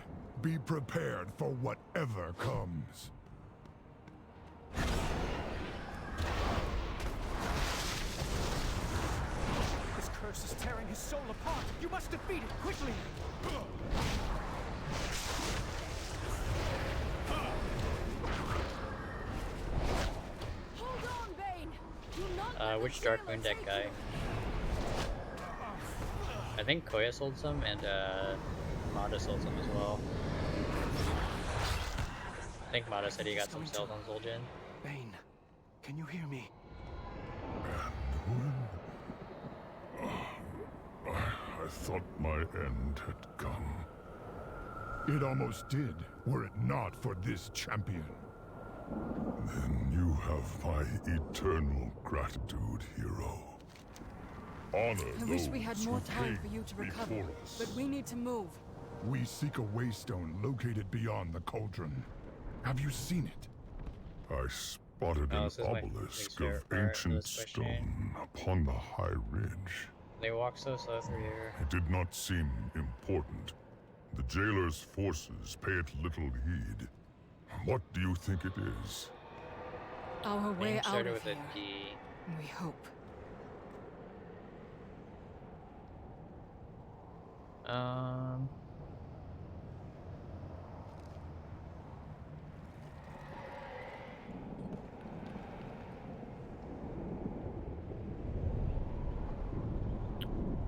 be prepared for whatever comes. This curse is tearing his soul apart! You must defeat it quickly! Hold on, Bane! Do not let the Which Dark jailer Moon deck take guy? you. I think Koya sold some and Mada sold some as well. I think Mada said he got some sales on Zul'jin. Bane, can you hear me? I thought my end had come. It almost did, were it not for this champion. Then you have my eternal gratitude, hero. Honor I wish we had those more who time for came you to recover, before us. but we need to move. We seek a waystone located beyond the cauldron. Have you seen it? I spotted Oh, an this is my obelisk least of favorite part of ancient this question. stone upon the high ridge. They walk so slow through here. It did not seem important. The jailer's forces pay it little heed. What do you think it is? Our way Name out started of with here. a D. We hope.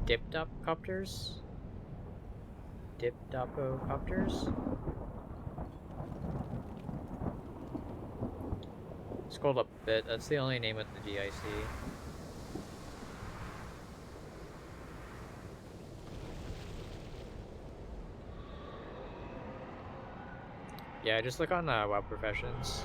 Dipdopcopters? Dipdopocopters? Scrolled up a bit, that's the only name with the D I see. Yeah, just look on web professions.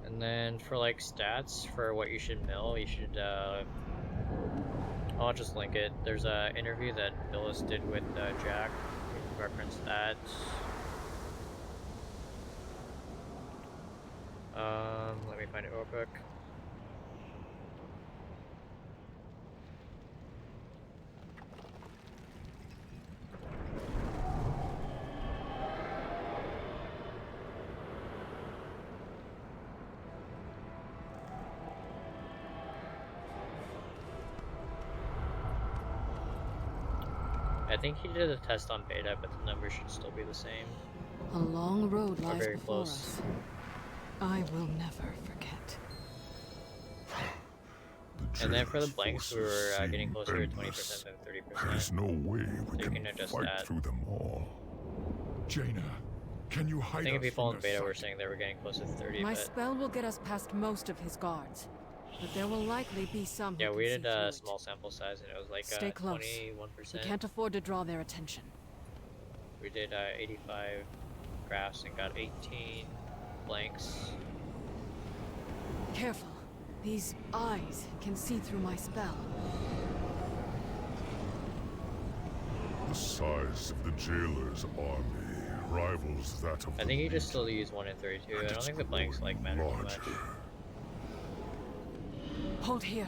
And then for like stats for what you should mill, you should I'll just link it. There's a interview that Billis did with Jack. You can reference that. Let me find it real quick. I think he did a test on beta, but the numbers should still be the same. A long road Or lies very before close. us. I will never forget. And then for the jailer's blanks, we forces were getting seem closer to 20% endless. than There's 30%. no way we So you can can adjust fight that. through them all. Jaina, can you hide I think us people from in their beta were sight? saying they were getting close to 30, My but spell will get us past most of his guards, but there will likely be some who yeah, can we see did through a it. small sample size and it was like Stay close. 21%. We can't afford to draw their attention. We did 85 graphs and got 18 blanks. Careful. These eyes can see through my spell. The size of the jailer's army rivals that of I the think you just Legion, still use 1 in 32. I and don't it's think the blanks like growing matter too much. larger. Hold here.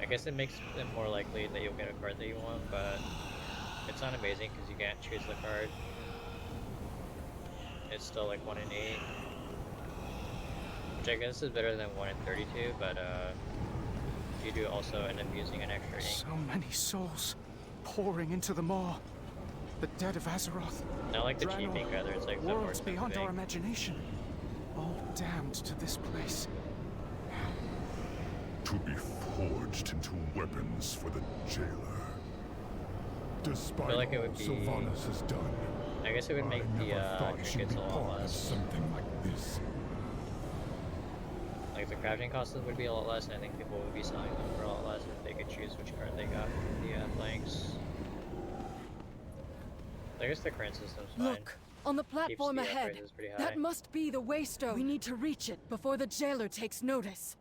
I guess it makes it more likely that you'll get a card that you want, but it's not amazing because you can't choose the card. It's still like 1 in 8. Which I guess is better than 1 in 32, but you do also end up using an extra ink. So many souls pouring into the maw. The dead of Azeroth. Not like the cheap Draenor, ink either, it's like the more worlds expensive beyond our ink. imagination. All damned to this place. To be forged into weapons for the jailer. Despite feel like it all would be- Sylvanas has done, I guess it would make I the never thought she'd trinkets be a lot part of less. something like this. Like the crafting costs would be a lot less, and I think people would be selling them for a lot less if they could choose which card they got from the blanks. I guess the current system's fine. Look, on the platform the ahead. prices pretty high. That must be the Waystone. We need to reach it before the jailer takes notice.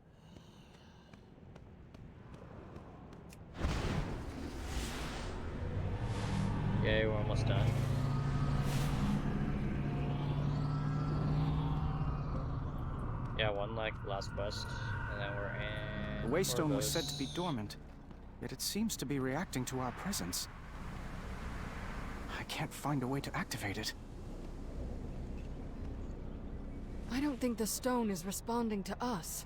Okay, we're almost done. Yeah, one like last quest, and then we're in. The Waystone was said Orgos. to be dormant, yet it seems to be reacting to our presence. I can't find a way to activate it. I don't think the stone is responding to us.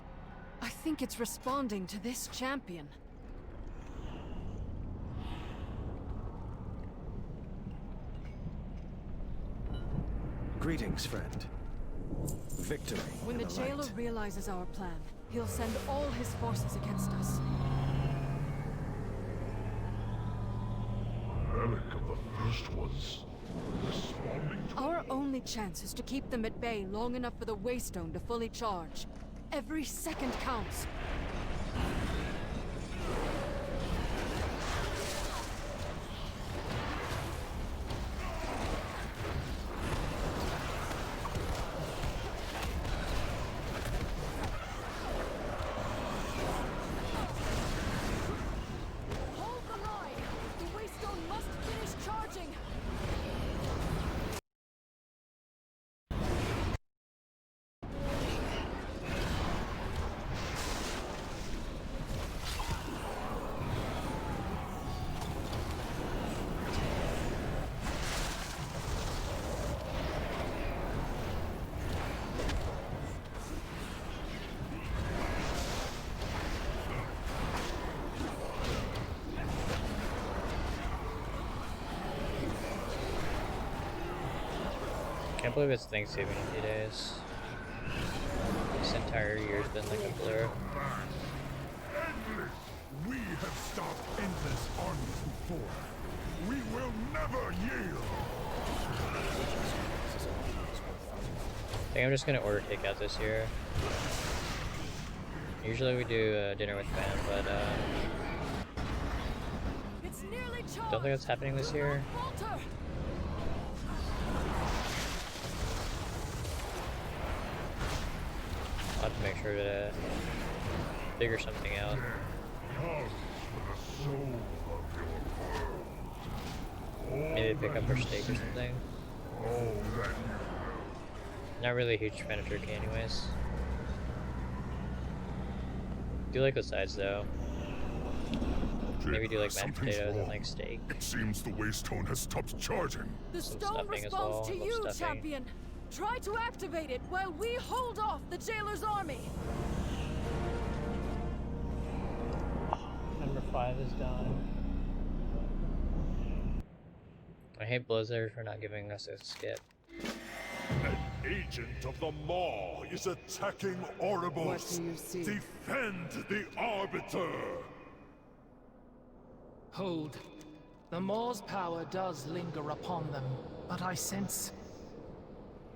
I think it's responding to this champion. Greetings, friend. Victory. When in the jailer light. realizes our plan, he'll send all his forces against us. Relic of first was responding to... Our only chance is to keep them at bay long enough for the Waystone to fully charge. Every second counts. Hold the line! The Waystone must finish charging! Can't believe it's Thanksgiving in a few days. This entire year's been like a blur. Endless! We have stopped endless armies before. We will never yield! I think I'm just gonna order takeout this year. Usually we do dinner with fam, but It's nearly charged! don't think that's happening this year. Falter! I'll have to make sure to figure something out. Comes for the soul of your world. Maybe pick up our steak or something. All that Not really a huge fan of turkey anyways. Do like the sides though. Maybe do like mashed Something's potatoes and wrong. like steak. It seems the Waystone has stopped charging. The Some stone stuffing as responds well, to a little you, stuffing. champion! Try to activate it while we hold off the jailer's army! Number 5 is done. I hate Blizzard for not giving us a skip. An agent of the Maw is attacking Oribos. What do you see? Defend the Arbiter! Hold. The Maw's power does linger upon them, but I sense...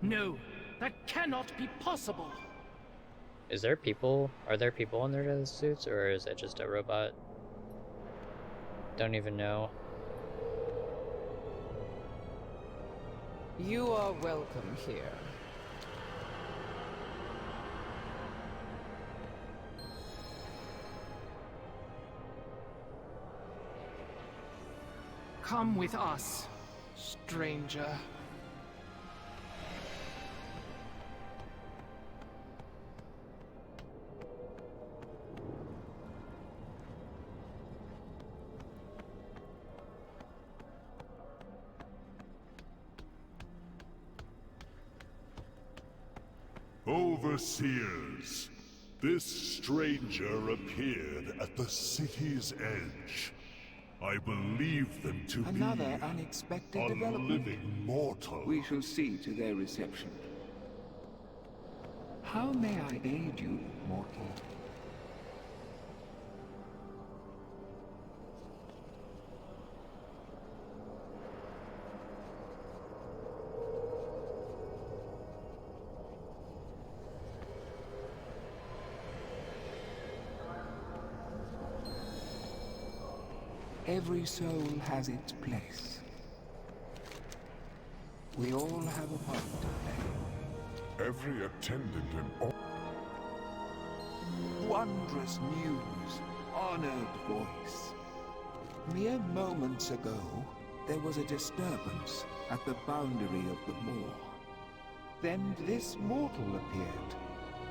No, that cannot be possible! Is there people? Are there people under the suits, or is it just a robot? Don't even know. You are welcome here. Come with us, stranger. Overseers, this stranger appeared at the city's edge. I believe them to Another be unexpected a development. living mortal. We shall see to their reception. How may I aid you, mortal? Every soul has its place. We all have a part to play. Every attendant in Wondrous news, honored voice. Mere moments ago, there was a disturbance at the boundary of the moor. Then this mortal appeared,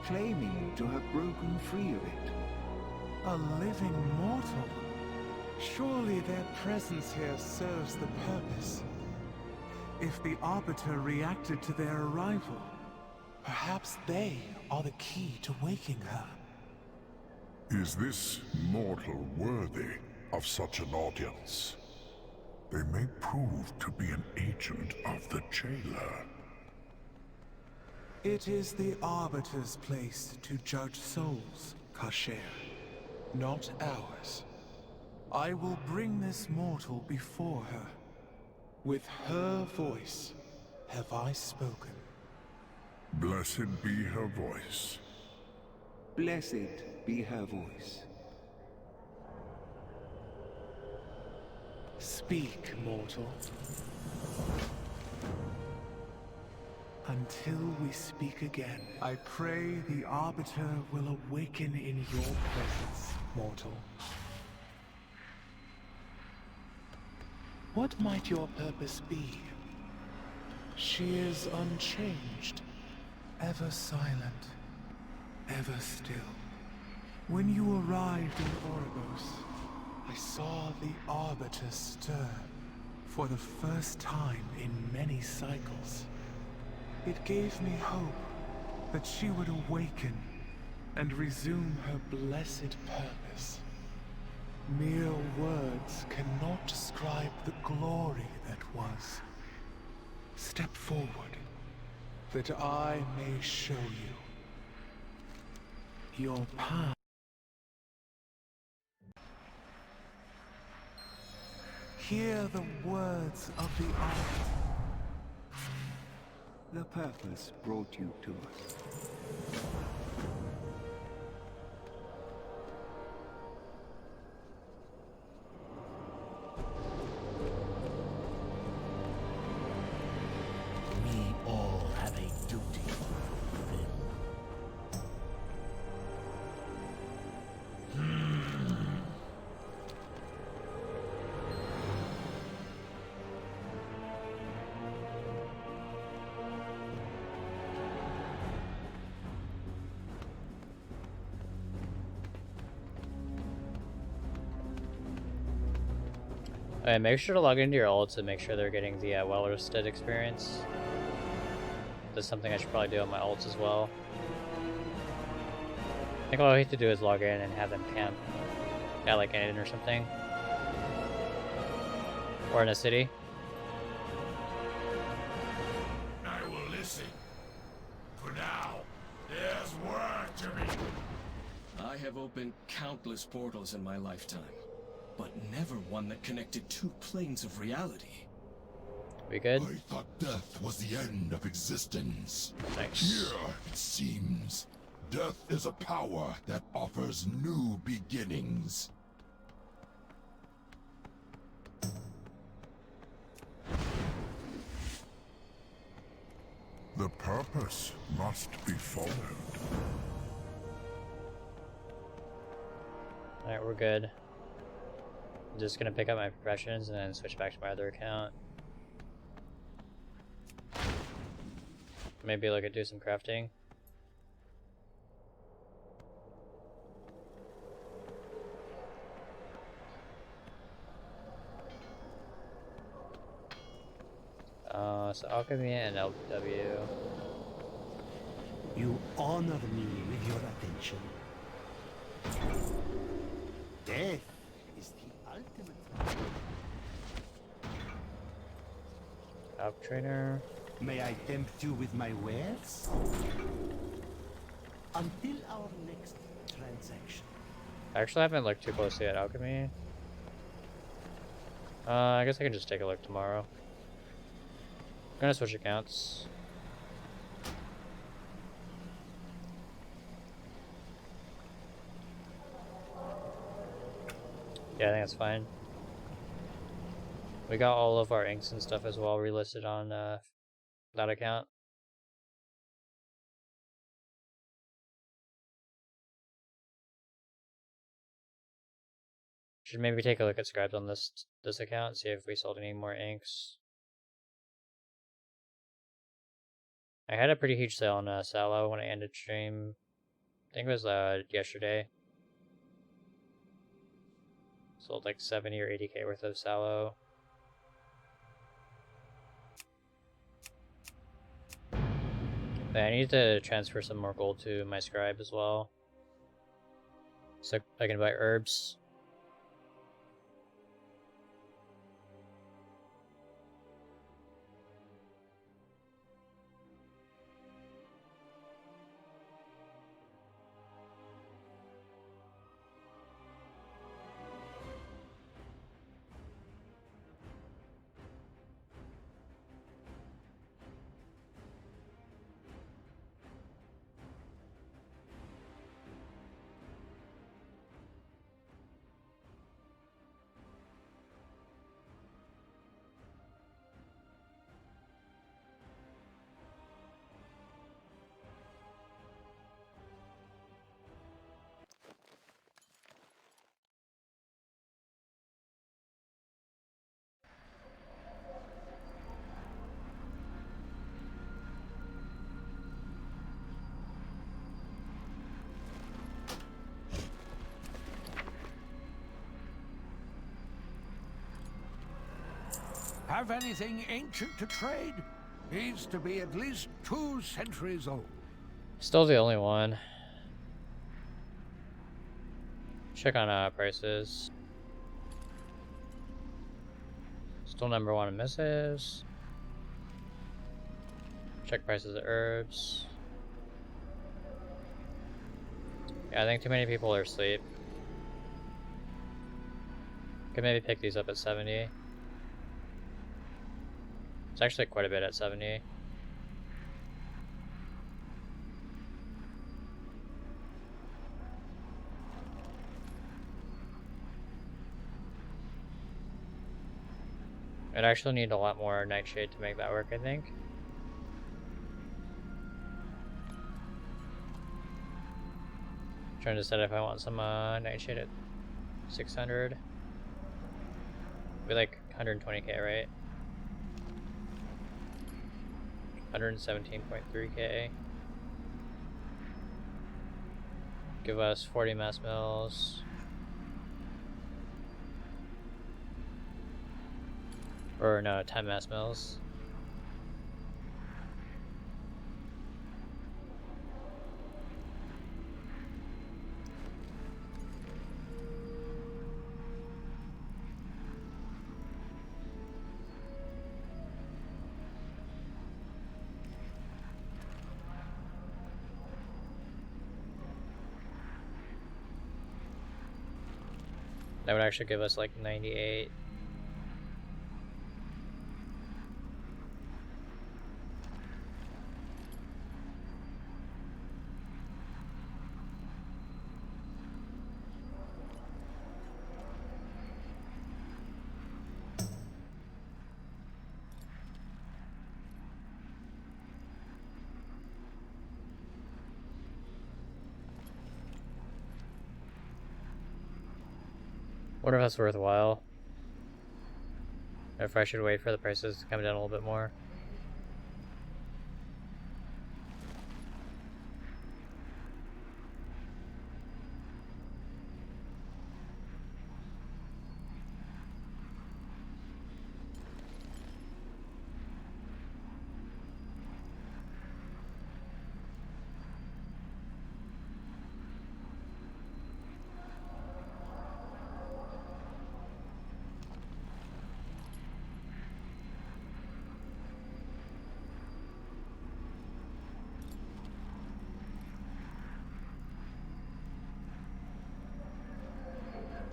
claiming to have broken free of it. A living mortal? Surely their presence here serves the purpose. If the Arbiter reacted to their arrival, perhaps they are the key to waking her. Is this mortal worthy of such an audience? They may prove to be an agent of the jailer. It is the Arbiter's place to judge souls, Kasher, not ours. I will bring this mortal before her. With her voice have I spoken. Blessed be her voice. Blessed be her voice. Speak, mortal. Until we speak again, I pray the Arbiter will awaken in your presence, mortal. What might your purpose be? She is unchanged, ever silent, ever still. When you arrived in Oribos, I saw the Arbiter stir for the first time in many cycles. It gave me hope that she would awaken and resume her blessed purpose. Mere words cannot describe the glory that was. Step forward, that I may show you your path. Hear the words of the Arbiter. The purpose brought you to us. We all have a duty to fulfill. Alright, make sure to log into your ults and make sure they're getting the well-rested experience. That's something I should probably do on my ults as well. I think all I have to do is log in and have them camp at like an inn or something. Or in a city. I will listen. For now, there's work to be. I have opened countless portals in my lifetime, but never one that connected two planes of reality. We good? I thought death was the end of existence. Thanks. Here, it seems, death is a power that offers new beginnings. The purpose must be followed. Alright, we're good. I'm just gonna pick up my professions and then switch back to my other account. Maybe look at do some crafting. So alchemy and LW. You honor me with your attention. Death is the ultimate. Alch trainer. May I tempt you with my wares? Until our next transaction. Actually, I haven't looked too closely at alchemy. I guess I can just take a look tomorrow. I'm gonna switch accounts. Yeah, I think that's fine. We got all of our inks and stuff as well relisted on that account. Should maybe take a look at scribes on this account, see if we sold any more inks. I had a pretty huge sale on Sallow when I ended stream. I think it was yesterday. Sold like 70 or 80k worth of Sallow. But I need to transfer some more gold to my scribe as well, so I can buy herbs. Have anything ancient to trade? Needs to be at least 2 centuries old. Still the only one. Check on prices. Still number 1 in misses. Check prices of herbs. Yeah, I think too many people are asleep. Could maybe pick these up at 70. It's actually quite a bit at 70. I'd actually need a lot more nightshade to make that work, I think. Trying to decide if I want some nightshade at 600. Be like 120k, right? 117.3k. Give us 40 mass mills. Or no, 10 mass mills. That would actually give us like 98. Wonder if that's worthwhile. Or if I should wait for the prices to come down a little bit more.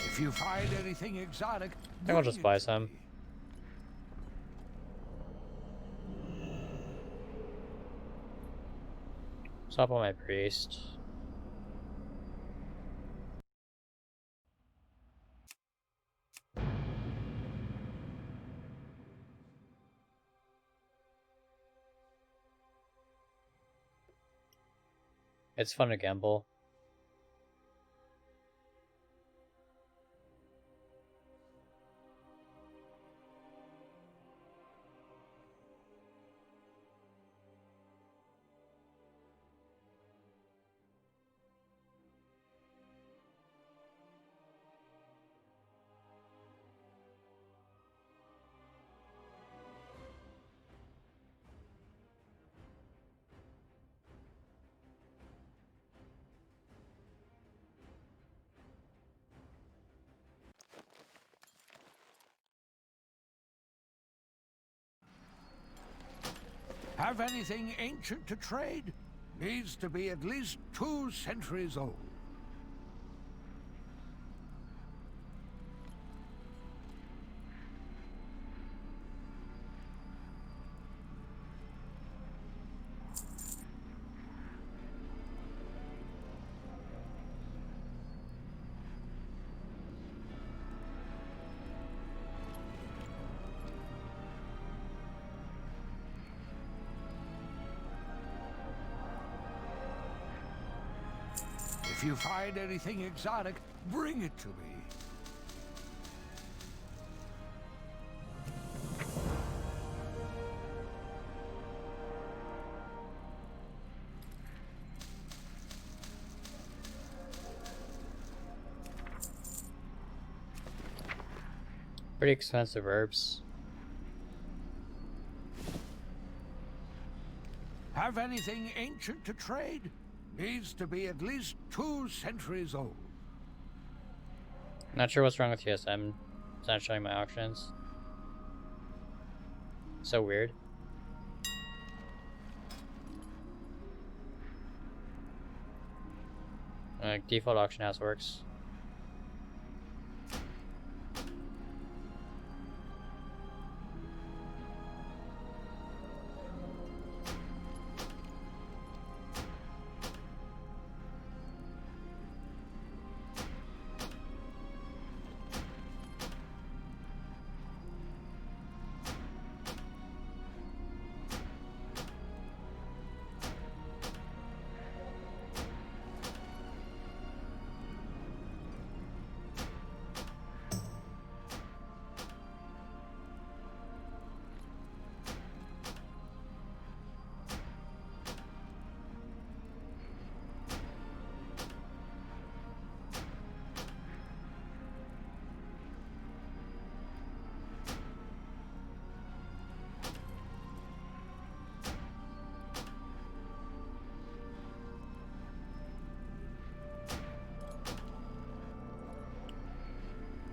If you find anything exotic, I think I'll just buy some. Swap on my priest. It's fun to gamble. Have anything ancient to trade? Needs to be at least 2 centuries old. If you find anything exotic, bring it to me. Pretty expensive herbs. Have anything ancient to trade? Needs to be at least 2 centuries old. Not sure what's wrong with TSM. It's not showing my auctions. So weird. Default auction house works.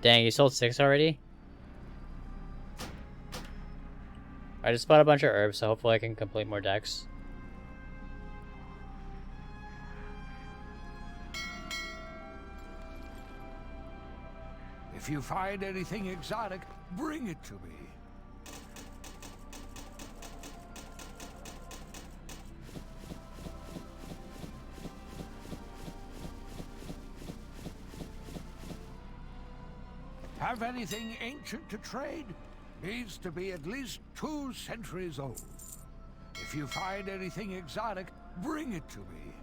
Dang, you sold 6 already? I just bought a bunch of herbs, so hopefully I can complete more decks. If you find anything exotic, bring it to me. Have anything ancient to trade? Needs to be at least 2 centuries old. If you find anything exotic, bring it to me.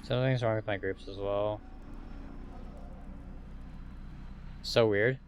Something's wrong with my groups as well. So weird.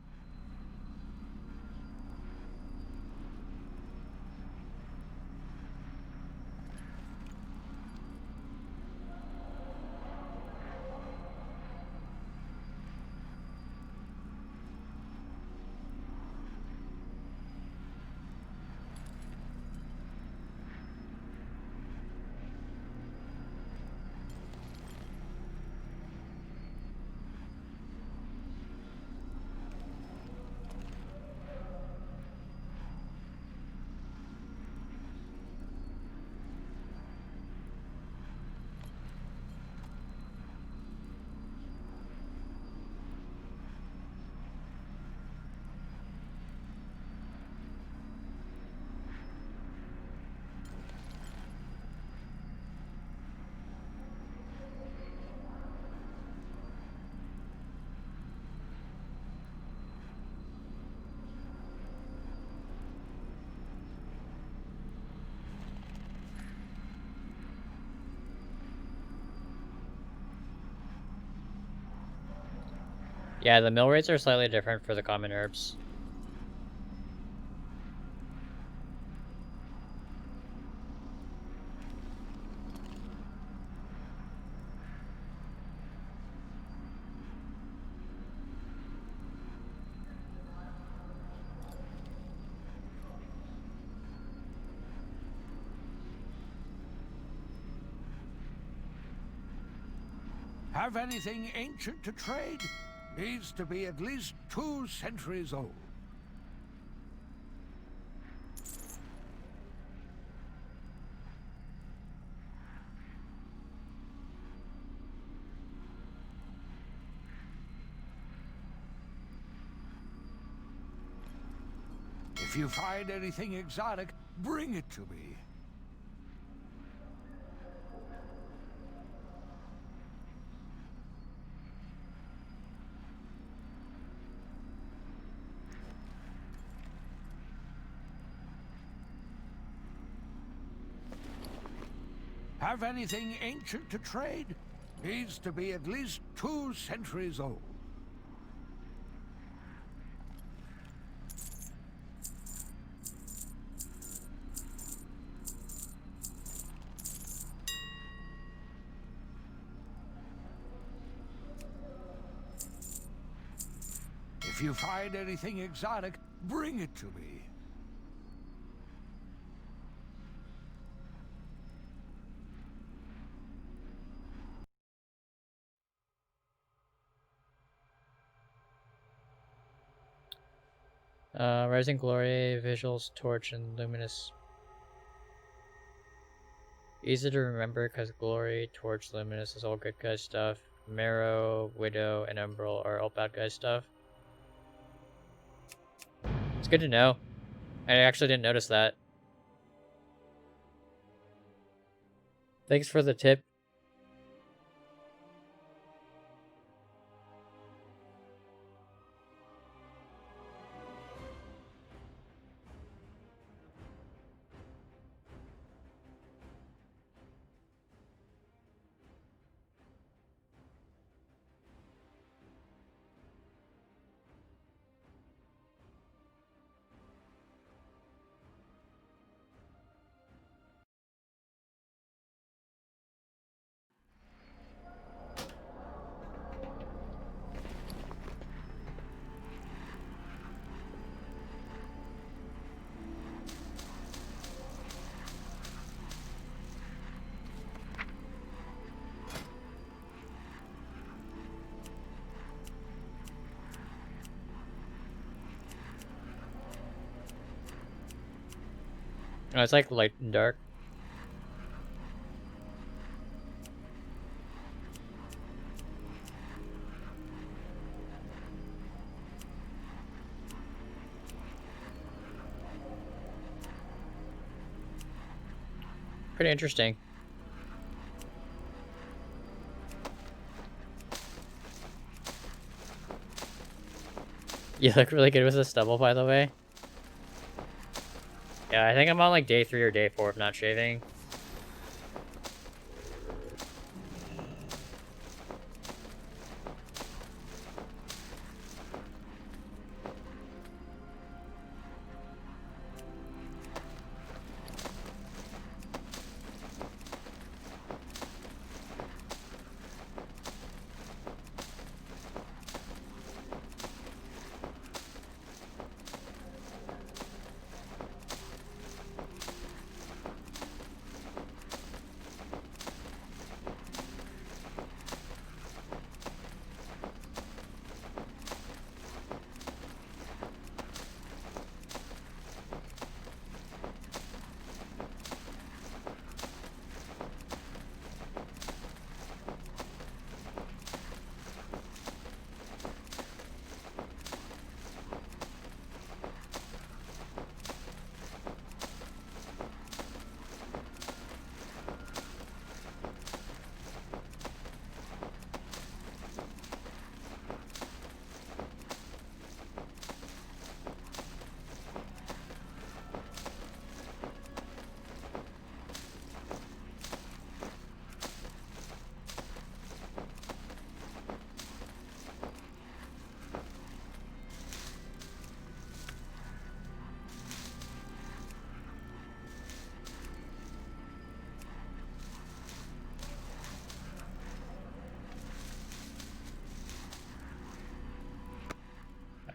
Yeah, the mill rates are slightly different for the common herbs. Have anything ancient to trade? Needs to be at least 2 centuries old. If you find anything exotic, bring it to me. Have anything ancient to trade? Needs to be at least 2 centuries old. If you find anything exotic, bring it to me. Rising Glory, Visuals, Torch, and Luminous. Easy to remember because Glory, Torch, Luminous is all good guy stuff. Marrow, Widow, and Umbral are all bad guy stuff. It's good to know. I actually didn't notice that. Thanks for the tip. Oh, it's like light and dark. Pretty interesting. You look really good with the stubble, by the way. Yeah, I think I'm on like day 3 or day 4 of not shaving.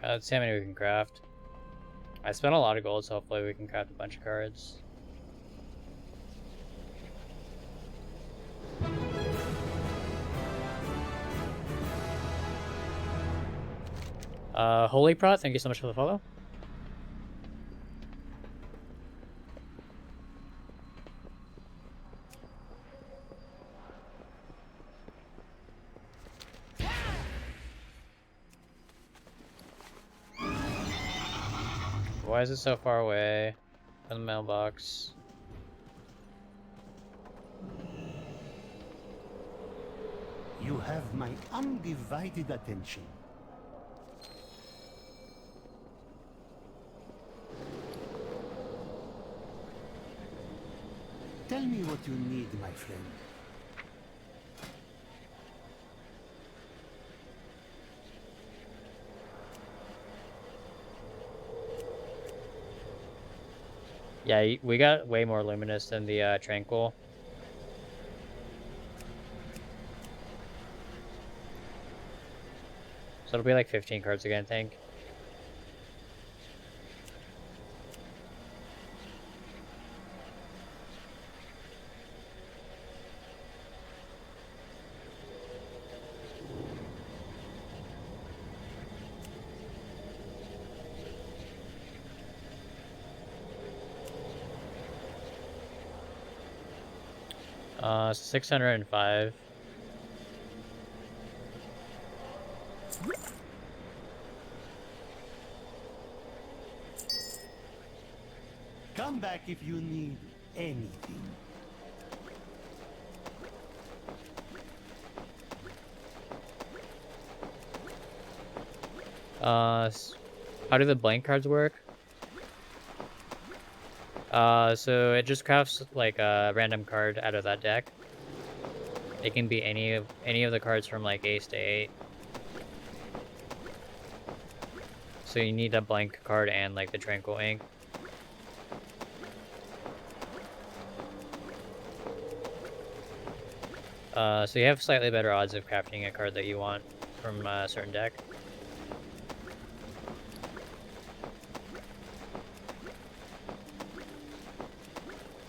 Let's see how many we can craft. I spent a lot of gold, so hopefully we can craft a bunch of cards. Holy Prot, thank you so much for the follow. Why is it so far away from the mailbox? You have my undivided attention. Tell me what you need, my friend. Yeah, we got way more luminous than the Tranquil. So it'll be like 15 cards again, I think. Uh, 605. Come back if you need anything. How do the blank cards work? So it just crafts like a random card out of that deck. It can be any of the cards from like ace to 8. So you need a blank card and like the Tranquil Ink. So you have slightly better odds of crafting a card that you want from a certain deck.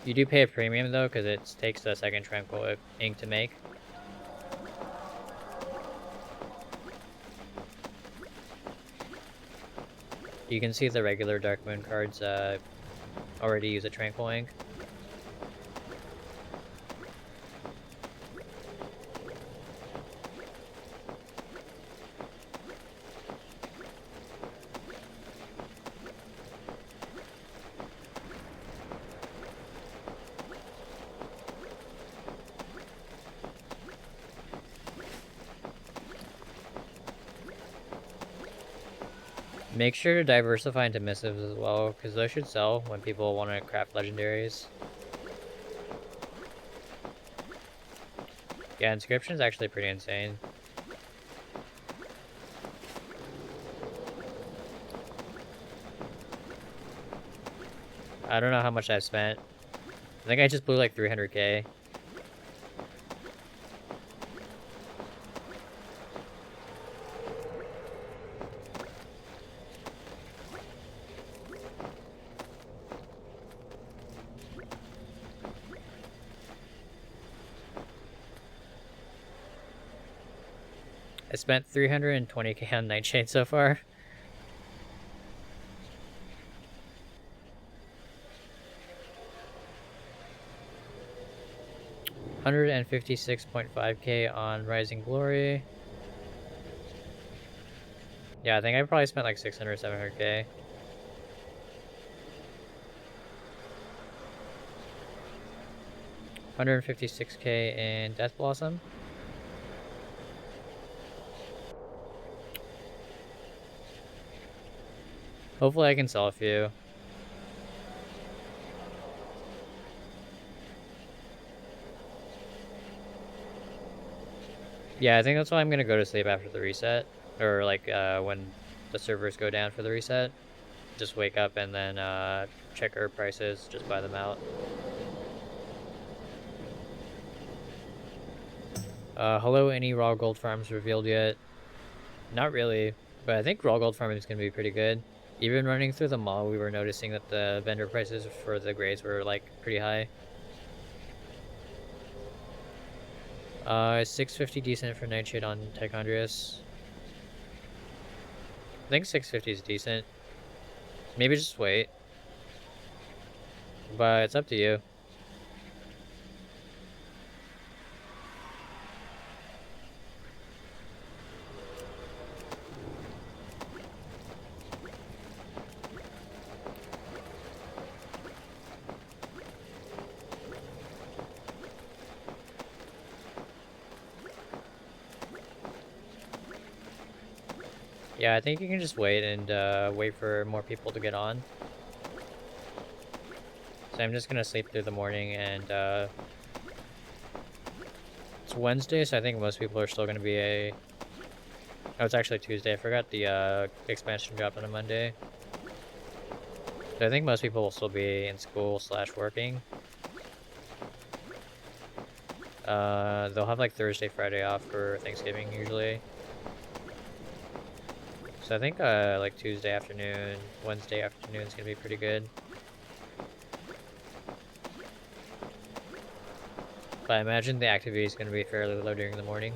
You do pay a premium though, because it takes the second Tranquil Ink to make. You can see the regular Dark Moon cards already use a Tranquil Ink. Make sure to diversify into missives as well, because those should sell when people want to craft legendaries. Yeah, inscription is actually pretty insane. I don't know how much I've spent. I think I just blew like 300k. I spent 320k on Nightshade so far. $156.5k on Rising Glory. Yeah, I think I probably spent like 600, 700k. $156k in Death Blossom. Hopefully I can sell a few. Yeah, I think that's why I'm gonna go to sleep after the reset. Or like when the servers go down for the reset. Just wake up and then check herb prices, just buy them out. Hello, any raw gold farms revealed yet? Not really, but I think raw gold farming is gonna be pretty good. Even running through the mall, we were noticing that the vendor prices for the grades were like pretty high. 650 decent for Nightshade on Tichondrius. I think 650 is decent. Maybe just wait. But it's up to you. Yeah, I think you can just wait and wait for more people to get on. So I'm just gonna sleep through the morning, and it's Wednesday, so I think most people are still gonna be a... Oh, it's actually Tuesday. I forgot the expansion dropped on a Monday. So I think most people will still be in school / working. They'll have like Thursday, Friday off for Thanksgiving usually. So I think like Tuesday afternoon, Wednesday afternoon is gonna be pretty good. But I imagine the activity is gonna be fairly low during the morning.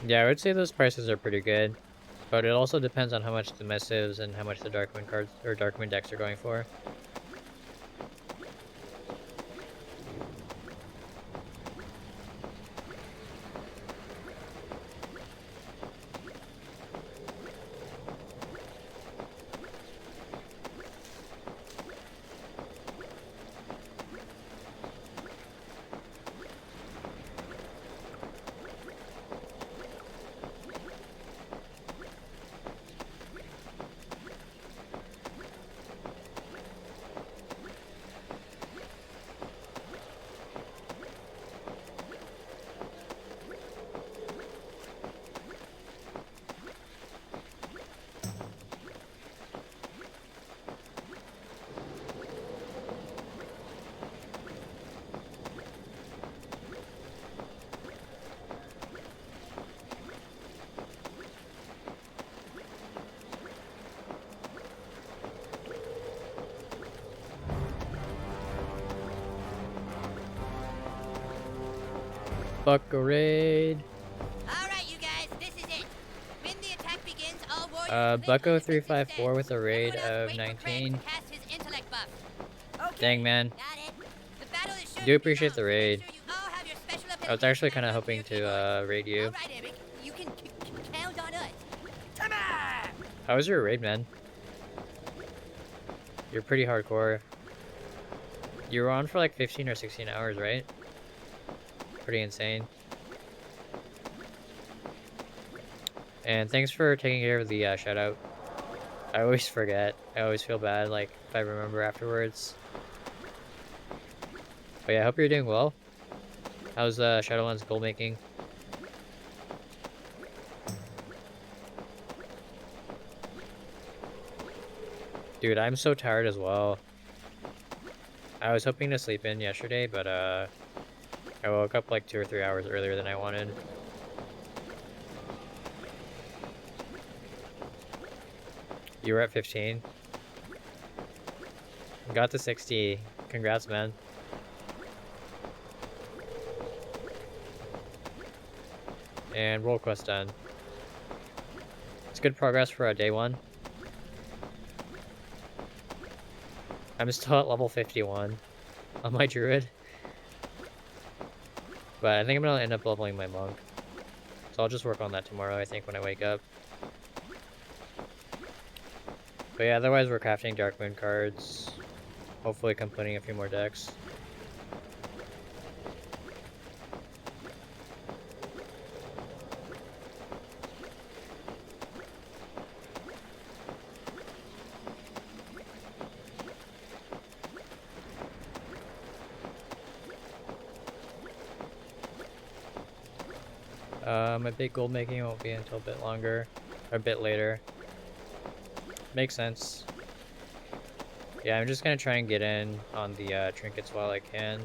Yeah, I would say those prices are pretty good, but it also depends on how much the missives and how much the Darkwind cards or Darkwind decks are going for. Bucko raid. Alright, you guys, this is it. When the attack begins, all warriors Bucko 354 with a raid of 19. Dang, man. Do appreciate the raid. I was actually kind of hoping to raid you. Alright, Eric, you can count on us. Come on! How was your raid, man? You're pretty hardcore. You were on for like 15 or 16 hours, right? Pretty insane. And thanks for taking care of the shout out. I always forget. I always feel bad, like, if I remember afterwards. But yeah, I hope you're doing well. How's Shadowlands goal making? Dude, I'm so tired as well. I was hoping to sleep in yesterday, but I woke up like 2 or 3 hours earlier than I wanted. You were at 15. Got to 60. Congrats, man. And world quest done. It's good progress for day 1. I'm still at level 51 on my druid. But I think I'm gonna end up leveling my monk. So I'll just work on that tomorrow, I think, when I wake up. But yeah, otherwise we're crafting Darkwind cards. Hopefully completing a few more decks. My big gold making won't be until a bit longer, or a bit later. Makes sense. Yeah, I'm just gonna try and get in on the trinkets while I can.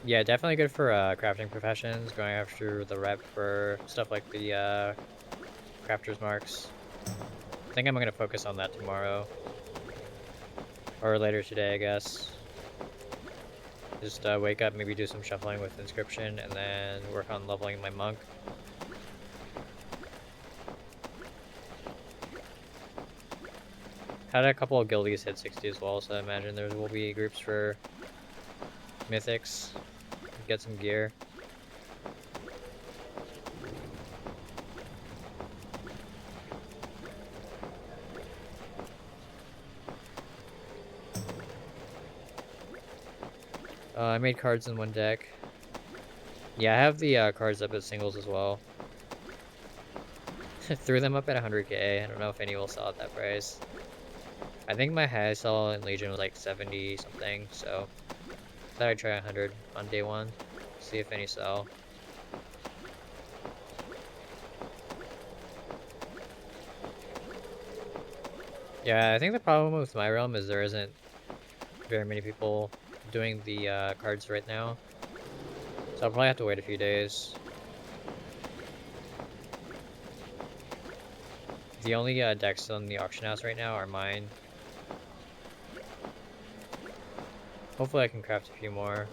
Yeah, definitely good for crafting professions, going after the rep for stuff like the crafter's marks. I think I'm gonna focus on that tomorrow. Or later today, I guess. Just wake up, maybe do some shuffling with inscription, and then work on leveling my monk. Had a couple of guildies hit 60 as well, so I imagine there will be groups for mythics. Get some gear. I made cards in one deck. Yeah, I have the cards up as singles as well. Threw them up at 100k. I don't know if any will sell at that price. I think my highest sell in Legion was like 70 something, so thought I'd try 100 on day one. See if any sell. Yeah, I think the problem with my realm is there isn't very many people doing the cards right now. So I'll probably have to wait a few days. The only decks on the auction house right now are mine. Hopefully I can craft a few more.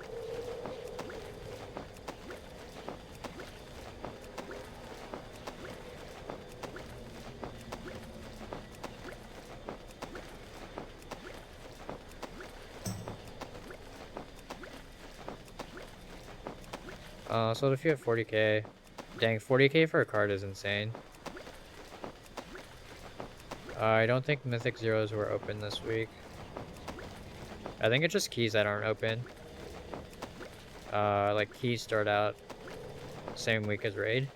So if you have 40k, dang, 40k for a card is insane. I don't think Mythic Zeros were open this week. I think it's just keys that aren't open. Like keys start out same week as raid.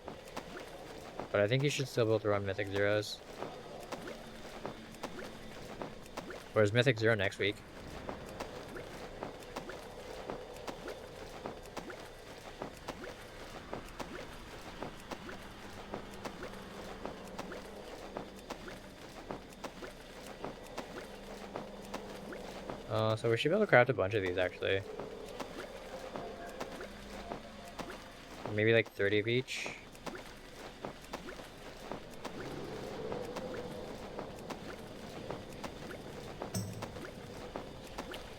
But I think you should still be able to run Mythic Zeros. Whereas Mythic Zero next week. So we should be able to craft a bunch of these actually. Maybe like 30 of each.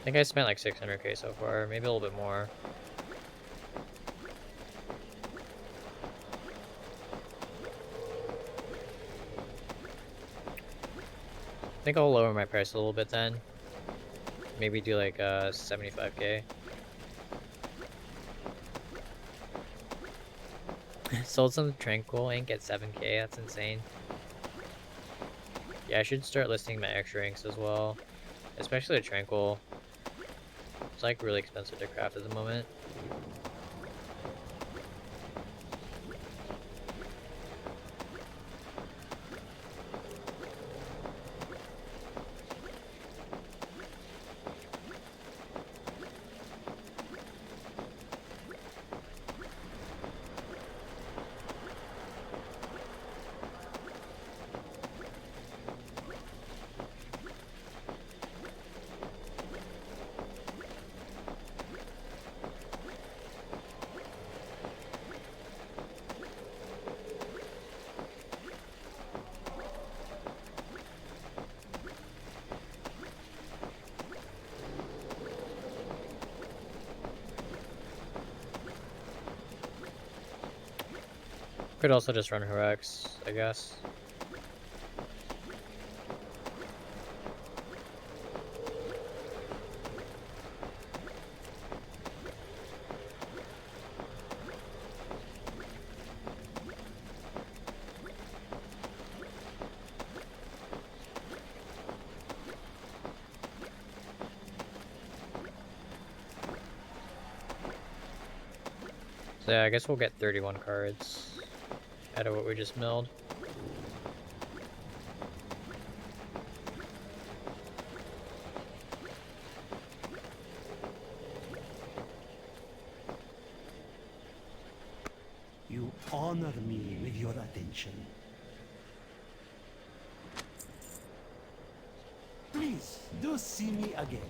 I think I spent like 600k so far, maybe a little bit more. I think I'll lower my price a little bit then. Maybe do like 75k. Sold some Tranquil and get 7k, that's insane. Yeah, I should start listing my extra ranks as well. Especially the Tranquil. It's like really expensive to craft at the moment. Could also just run heroics, I guess. So yeah, I guess we'll get 31 cards out of what we just milled. You honor me with your attention. Please, do see me again.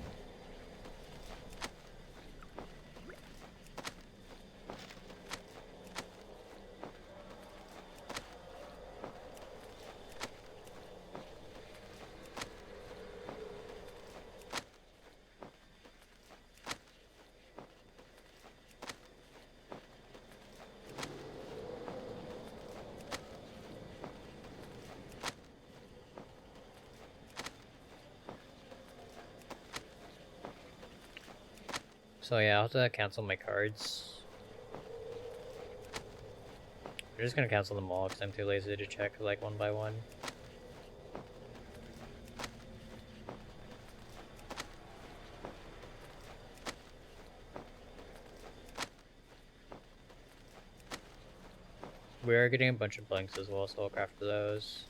So yeah, I'll have to cancel my cards. I'm just gonna cancel them all because I'm too lazy to check like one by one. We are getting a bunch of blanks as well, so I'll craft those.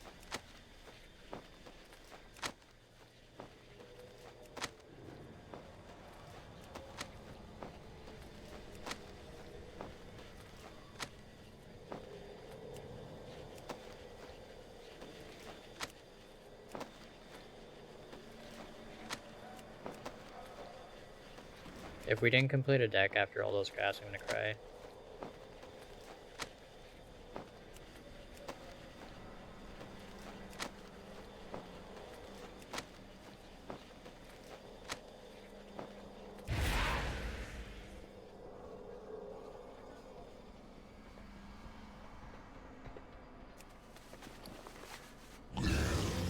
If we didn't complete a deck after all those crafts, I'm gonna cry.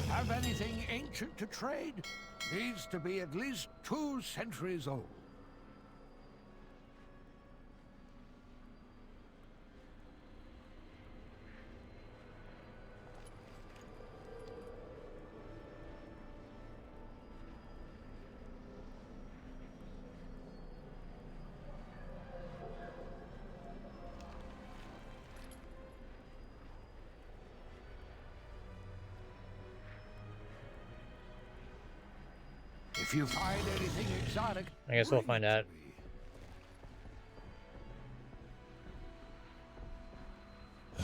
Have anything ancient to trade? Needs to be at least 2 centuries old. If you find anything exotic, I guess we'll find out. I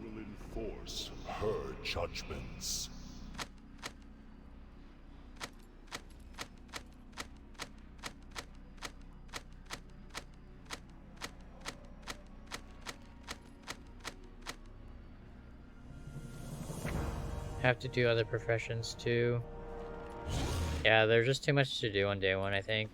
will enforce her judgments. Have to do other professions too. Yeah, there's just too much to do on day one, I think.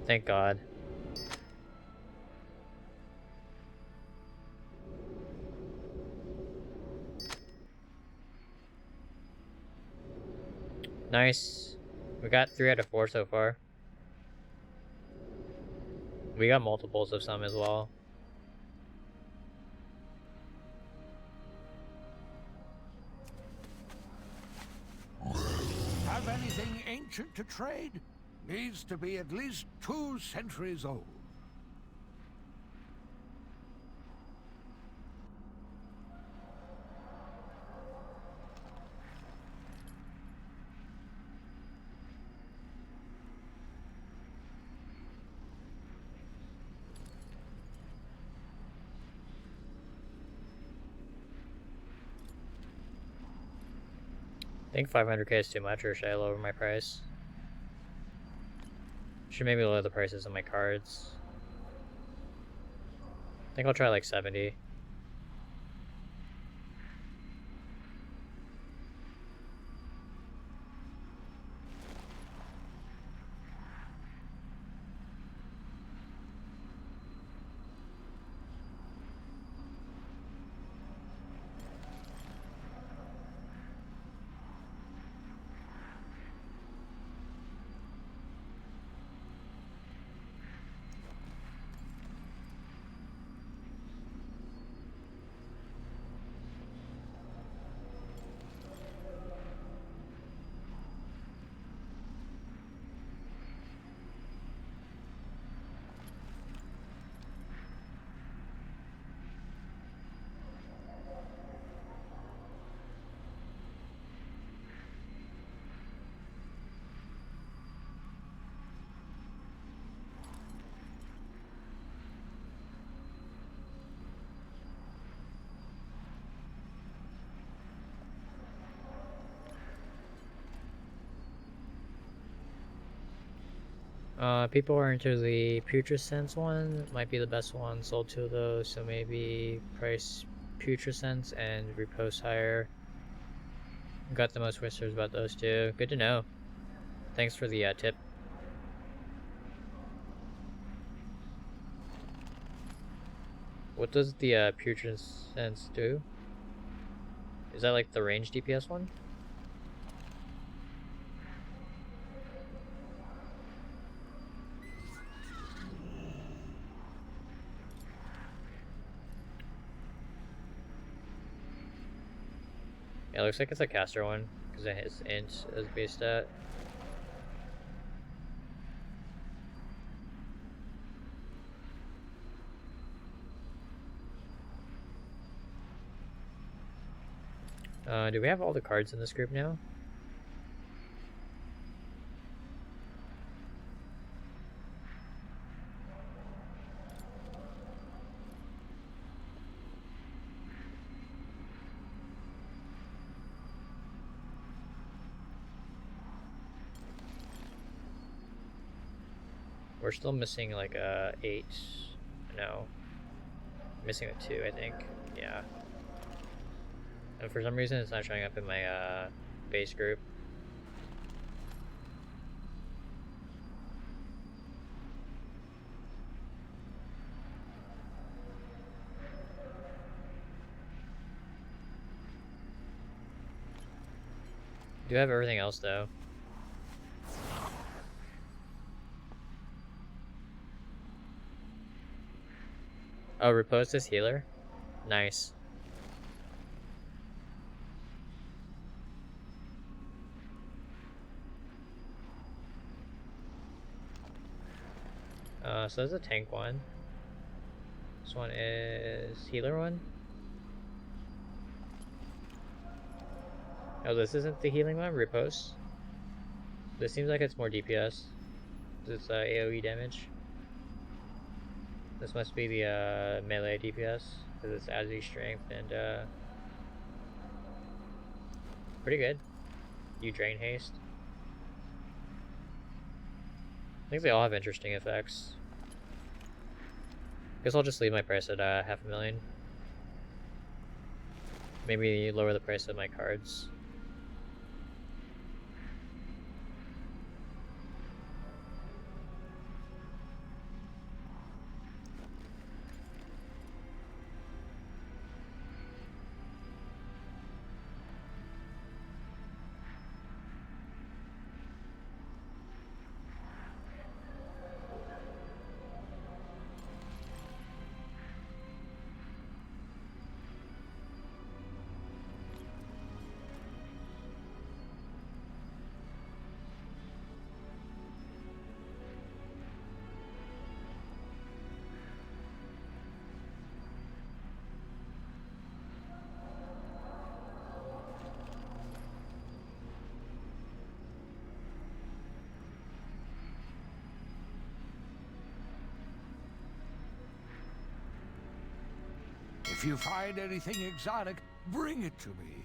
Thank God. Nice. We got 3 out of 4 so far. We got multiples of some as well. Have anything ancient to trade? Needs to be at least 2 centuries old. I think 500k is too much, or should I lower my price? Should maybe lower the prices of my cards. I think I'll try like 70. People are into the Putrescence one, might be the best one, sold 2 of those, so maybe price Putrescence and repost higher. Got the most whispers about those two. Good to know. Thanks for the tip. What does the Putrid Sense do? Is that like the range DPS one? Yeah, it looks like it's a caster one, because it has int as base stat. Do we have all the cards in this group now? We're still missing like 8. No. Missing a 2, I think. Yeah. And for some reason it's not showing up in my base group. Do have everything else though. Oh, repose this healer? Nice. So there's a tank one. This one is healer one. Oh, this isn't the healing one? Repose? This seems like it's more DPS. It's AoE damage. This must be the melee DPS, because it's ASI strength and pretty good. You drain haste. I think they all have interesting effects. Guess I'll just leave my price at $500,000. Maybe lower the price of my cards. If you find anything exotic, bring it to me.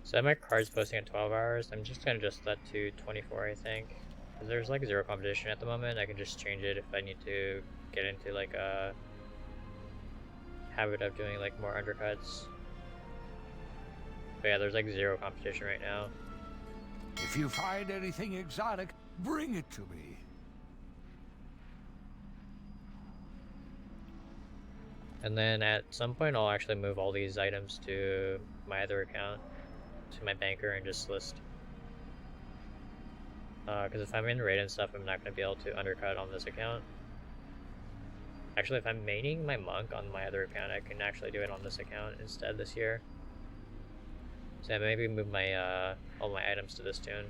So I have my cards posting at 12 hours. I'm just gonna adjust that to 24, I think. Because there's like 0 competition at the moment. I can just change it if I need to get into like a habit of doing like more undercuts. But yeah, there's like 0 competition right now. If you find anything exotic, bring it to me. And then at some point I'll actually move all these items to my other account, to my banker, and just list. Because if I'm in raid and stuff, I'm not going to be able to undercut on this account. Actually, if I'm maining my monk on my other account, I can actually do it on this account instead this year. So yeah, maybe move my all my items to this tune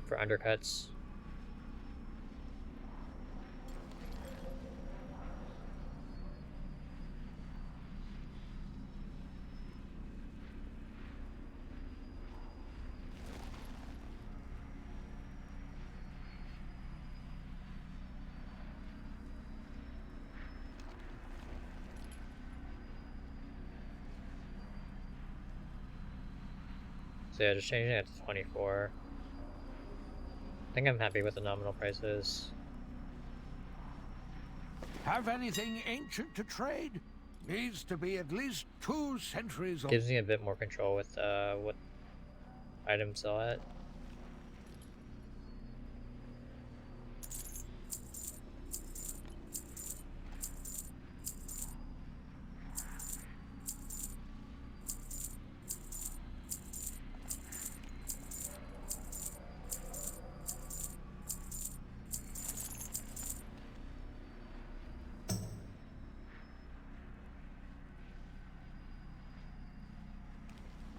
for undercuts. So yeah, just changing it to 24. I think I'm happy with the nominal prices. Have anything ancient to trade? Needs to be at least 2 centuries old. Gives me a bit more control with what items sell at.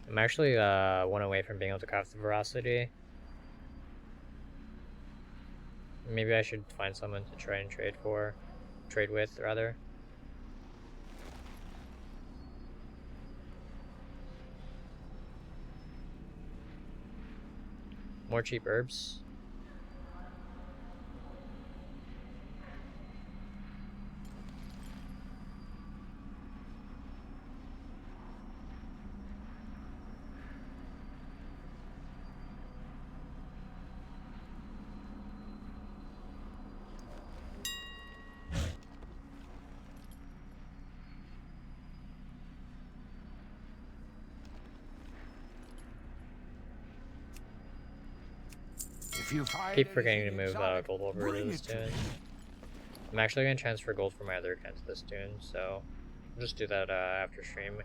I'm actually one away from being able to craft the veracity. Maybe I should find someone to try and trade with, rather. More cheap herbs. If you find Keep forgetting to move exotic, gold over to this tune. I'm actually going to transfer gold from my other account to this tune, so I'll just do that after stream.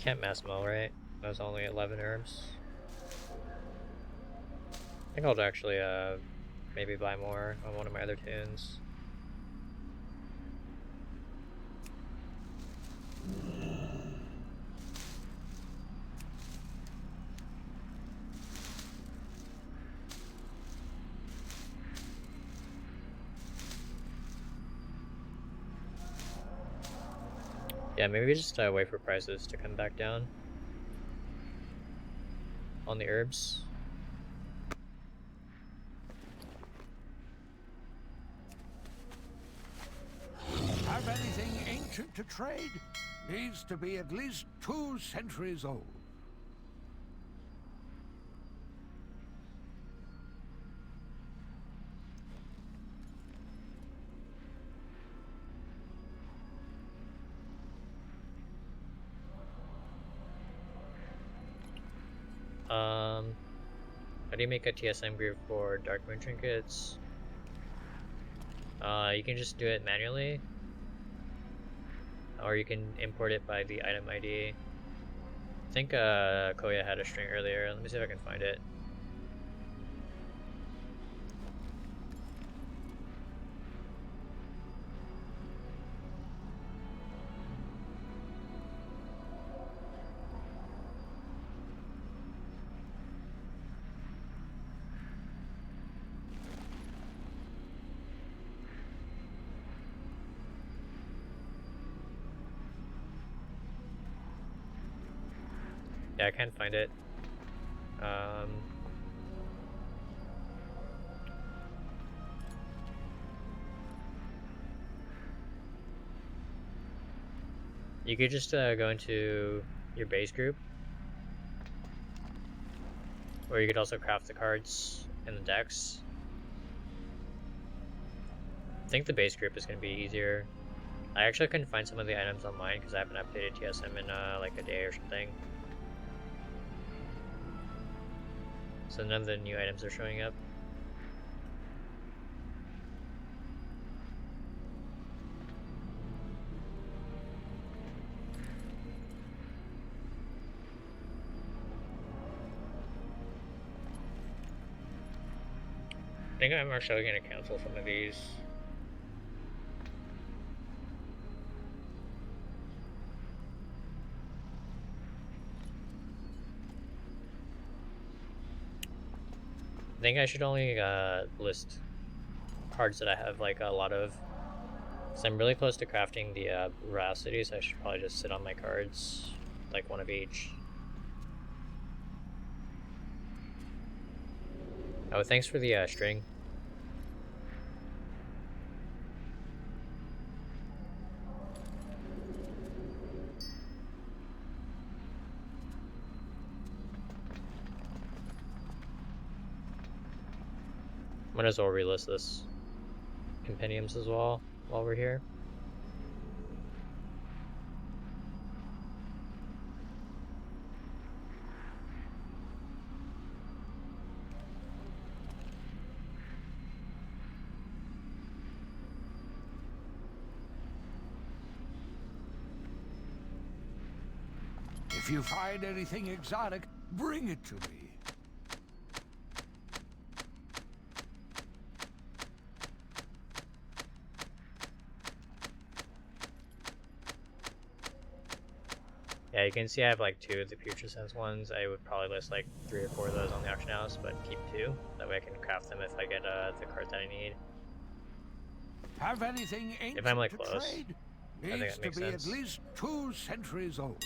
Can't mass mill, right? That was only 11 herbs. I think I'll actually maybe buy more on one of my other tunes. Yeah, maybe just wait for prices to come back down on the herbs. Have anything ancient to trade? Needs to be at least 2 centuries old. How do you make a TSM group for Dark Moon trinkets? You can just do it manually, or you can import it by the item ID. I think Koya had a string earlier. Let me see if I can find it. Yeah, I can't find it. You could just go into your base group, or you could also craft the cards in the decks. I think the base group is going to be easier. I actually couldn't find some of the items online because I haven't updated TSM in like a day or something. So none of the new items are showing up. I think I'm actually going to cancel some of these. I think I should only list cards that I have like a lot of. So I'm really close to crafting the veracity, so I should probably just sit on my cards, like one of each. Oh, thanks for the string. Might as well relist this compendiums as well while we're here. If you find anything exotic, bring it to me. Yeah, you can see I have like 2 of the Future Sense ones. I would probably list like 3 or 4 of those on the auction house, but keep 2. That way I can craft them if I get the cards that I need. Have anything ancient If I'm like to close, trade? I think Needs that to makes be sense. at least 2 centuries old.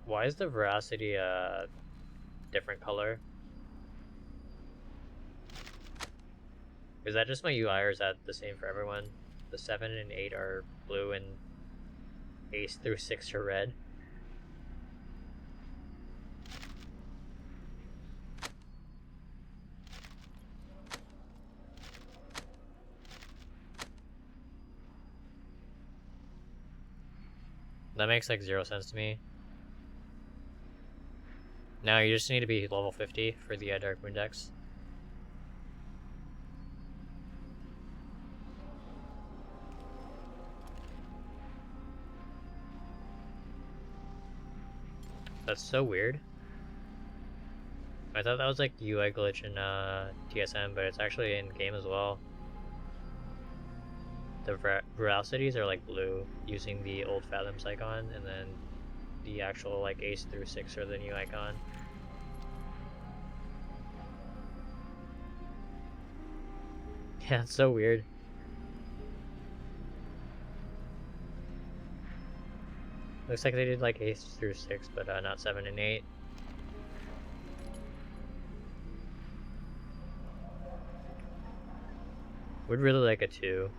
Why is the veracity a different color? Is that just my UI or is that the same for everyone? The 7 and 8 are blue and ace through 6 are red. That makes like 0 sense to me. Now you just need to be level 50 for the Dark Moon decks. That's so weird. I thought that was like UI glitch in TSM, but it's actually in game as well. The veracities are like blue using the old Fathoms icon, and then the actual like ace through 6 are the new icon. Yeah, it's so weird. Looks like they did like ace through 6, but not 7 and 8. Would really like a 2.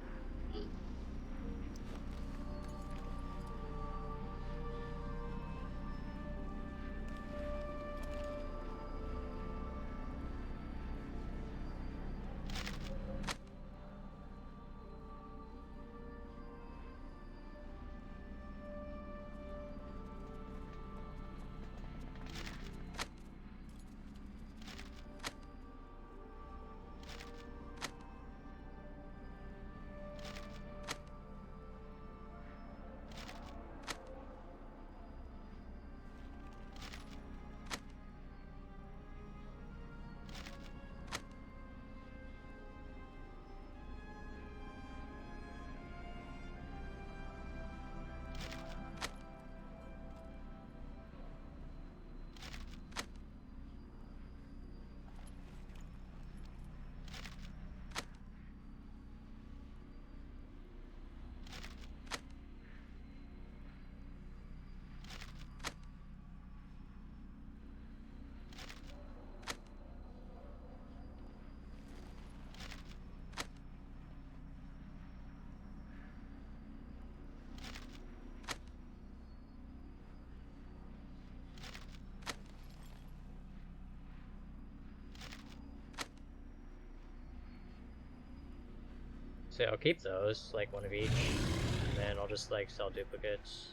So I'll keep those, like one of each, and then I'll just like sell duplicates.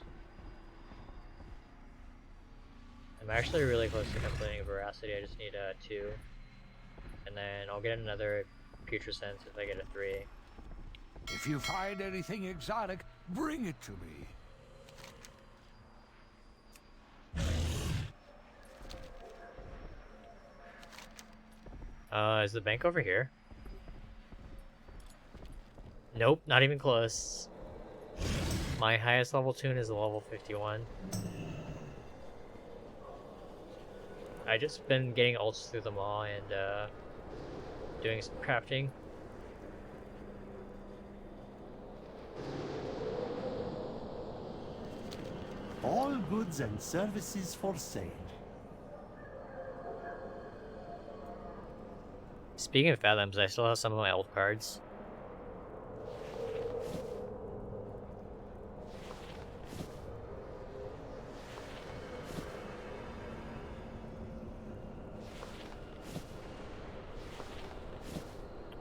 I'm actually really close to completing Veracity. I just need 2, and then I'll get another Putrescence if I get a 3. If you find anything exotic, bring it to me. Is the bank over here? Nope, not even close. My highest level tune is a level 51. I just been getting ults through them all and doing some crafting. All goods and services for sale. Speaking of Fathoms, I still have some of my old cards.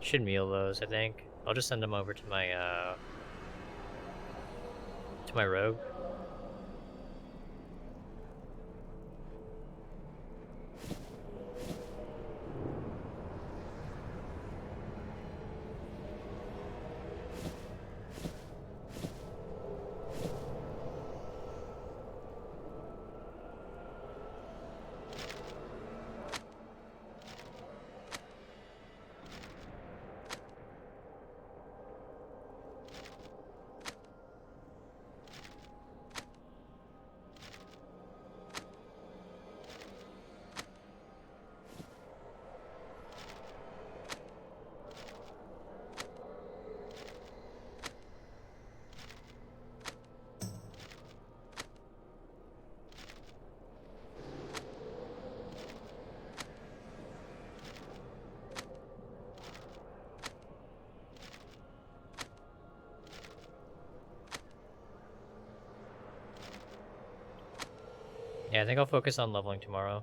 Should meal those, I think. I'll just send them over to my rogue. Yeah, I think I'll focus on leveling tomorrow.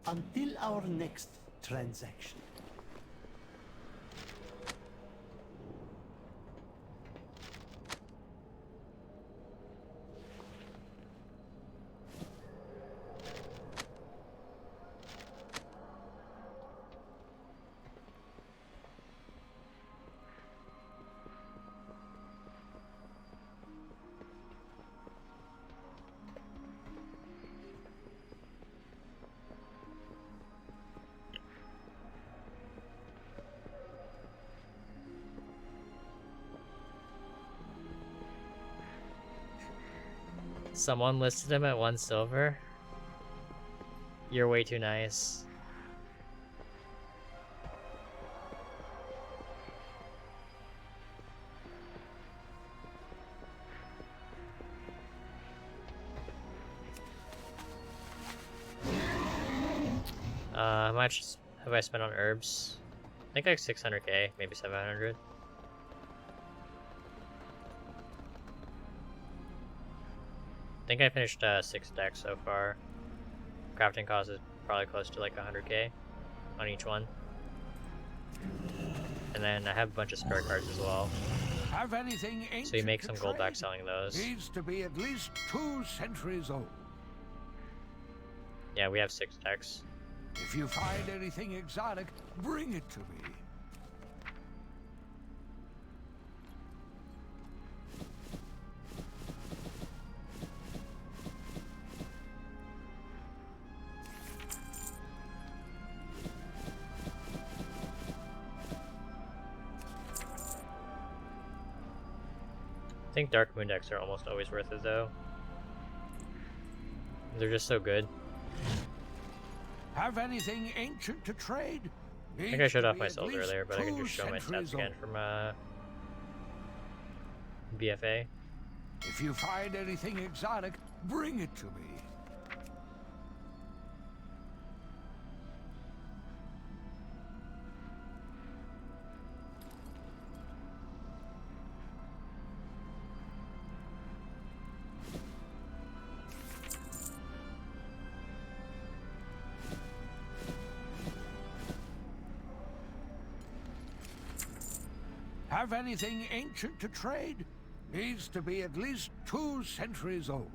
Until our next transaction. Someone listed him at 1 silver? You're way too nice. How much have I spent on herbs? I think like 600k, maybe 700. I think I finished 6 decks so far. Crafting cost is probably close to like 100k on each one. And then I have a bunch of spare cards as well. Have anything So you make some gold back selling those. Needs to be at least 2 centuries old. Yeah, we have 6 decks. If you find anything exotic, bring it to me. I think Dark Moon decks are almost always worth it though. They're just so good. Have anything ancient to trade? I think I showed off my cells earlier, but I can just show my stats again from BFA. If you find anything exotic, bring it to me. Have anything ancient to trade? Needs to be at least 2 centuries old.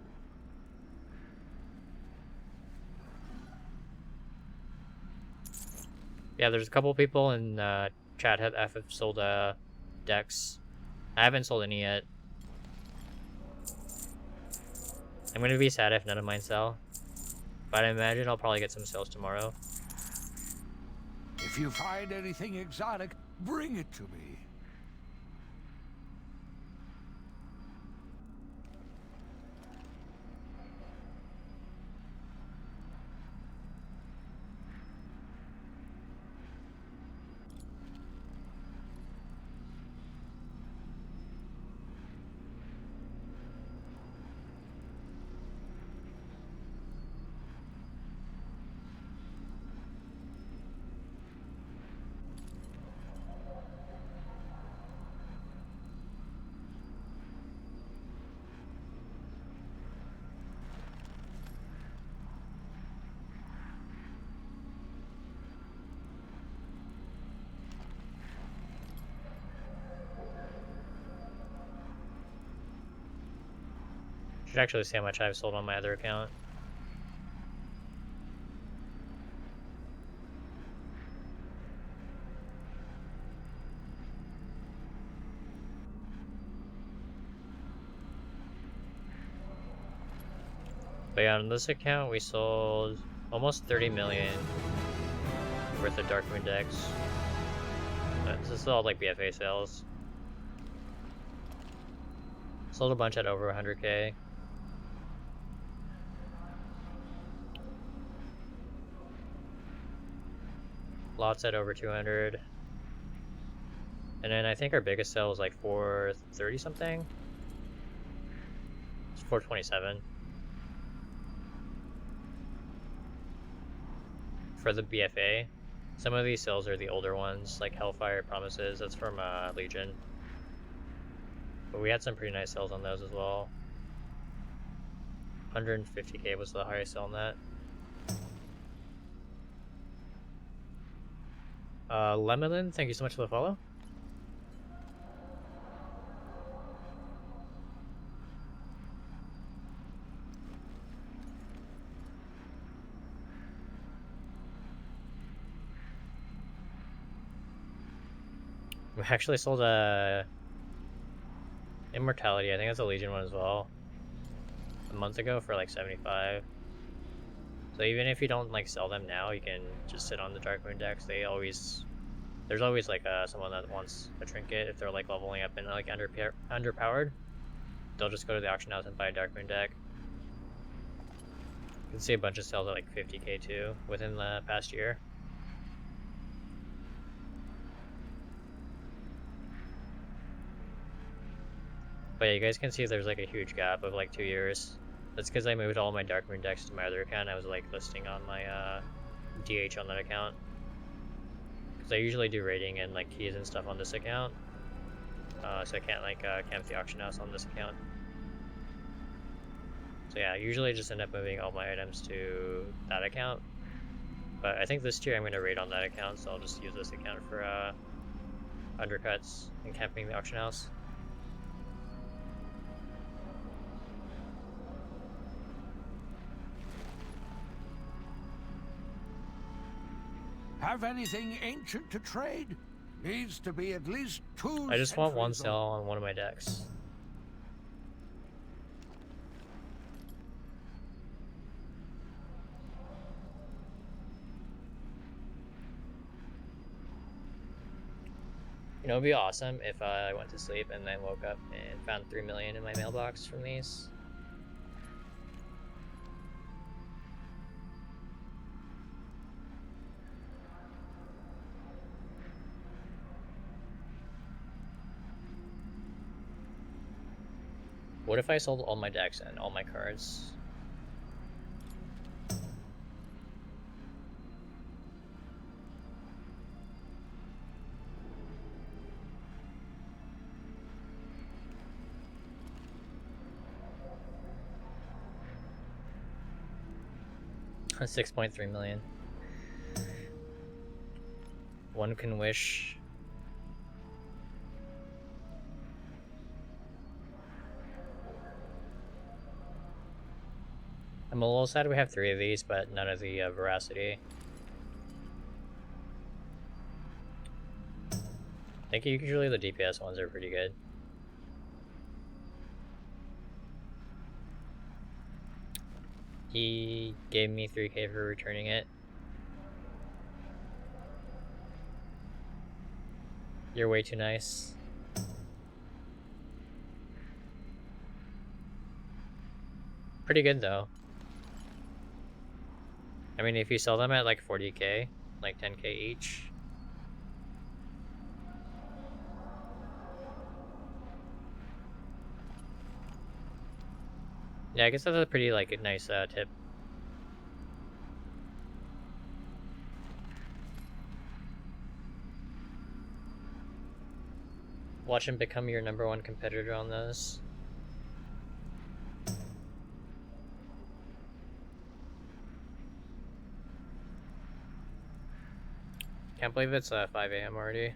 Yeah, there's a couple people in chat have sold decks. I haven't sold any yet. I'm gonna be sad if none of mine sell, but I imagine I'll probably get some sales tomorrow. If you find anything exotic, bring it to me. Should actually see how much I've sold on my other account. But yeah, on this account we sold almost 30 million worth of Darkmoon decks. This is all like BFA sales. Sold a bunch at over 100k. Lots at over 200. And then I think our biggest sale was like 430 something. It's 427. For the BFA. Some of these sales are the older ones, like Hellfire Promises, that's from Legion. But we had some pretty nice sales on those as well. 150k was the highest sale on that. Lemelin, thank you so much for the follow. We actually sold a Immortality, I think that's a Legion one as well, a month ago for like 75. So even if you don't like sell them now, you can just sit on the Darkmoon decks. There's always like someone that wants a trinket if they're like leveling up and like underpowered. They'll just go to the auction house and buy a Darkmoon deck. You can see a bunch of sales at like 50k too within the past year. But yeah, you guys can see there's like a huge gap of like 2 years. That's because I moved all my Darkmoon decks to my other account. I was like listing on my DH on that account. Because I usually do rating and like keys and stuff on this account. So I can't like camp the auction house on this account. So yeah, I usually just end up moving all my items to that account. But I think this tier I'm going to raid on that account, so I'll just use this account for undercuts and camping the auction house. Have anything ancient to trade? Needs to be at least 2 I just want one centuries sell old. on one of my decks. You know, it'd be awesome if I went to sleep and then woke up and found 3 million in my mailbox from these. What if I sold all my decks and all my cards? $6.3 million. One can wish I'm a little sad we have 3 of these, but none of the veracity. I think usually the DPS ones are pretty good. He gave me 3k for returning it. You're way too nice. Pretty good though. I mean, if you sell them at like 40k, like 10k each. Yeah, I guess that's a pretty like nice tip. Watch him become your #1 competitor on those. Can't believe it's 5 AM already.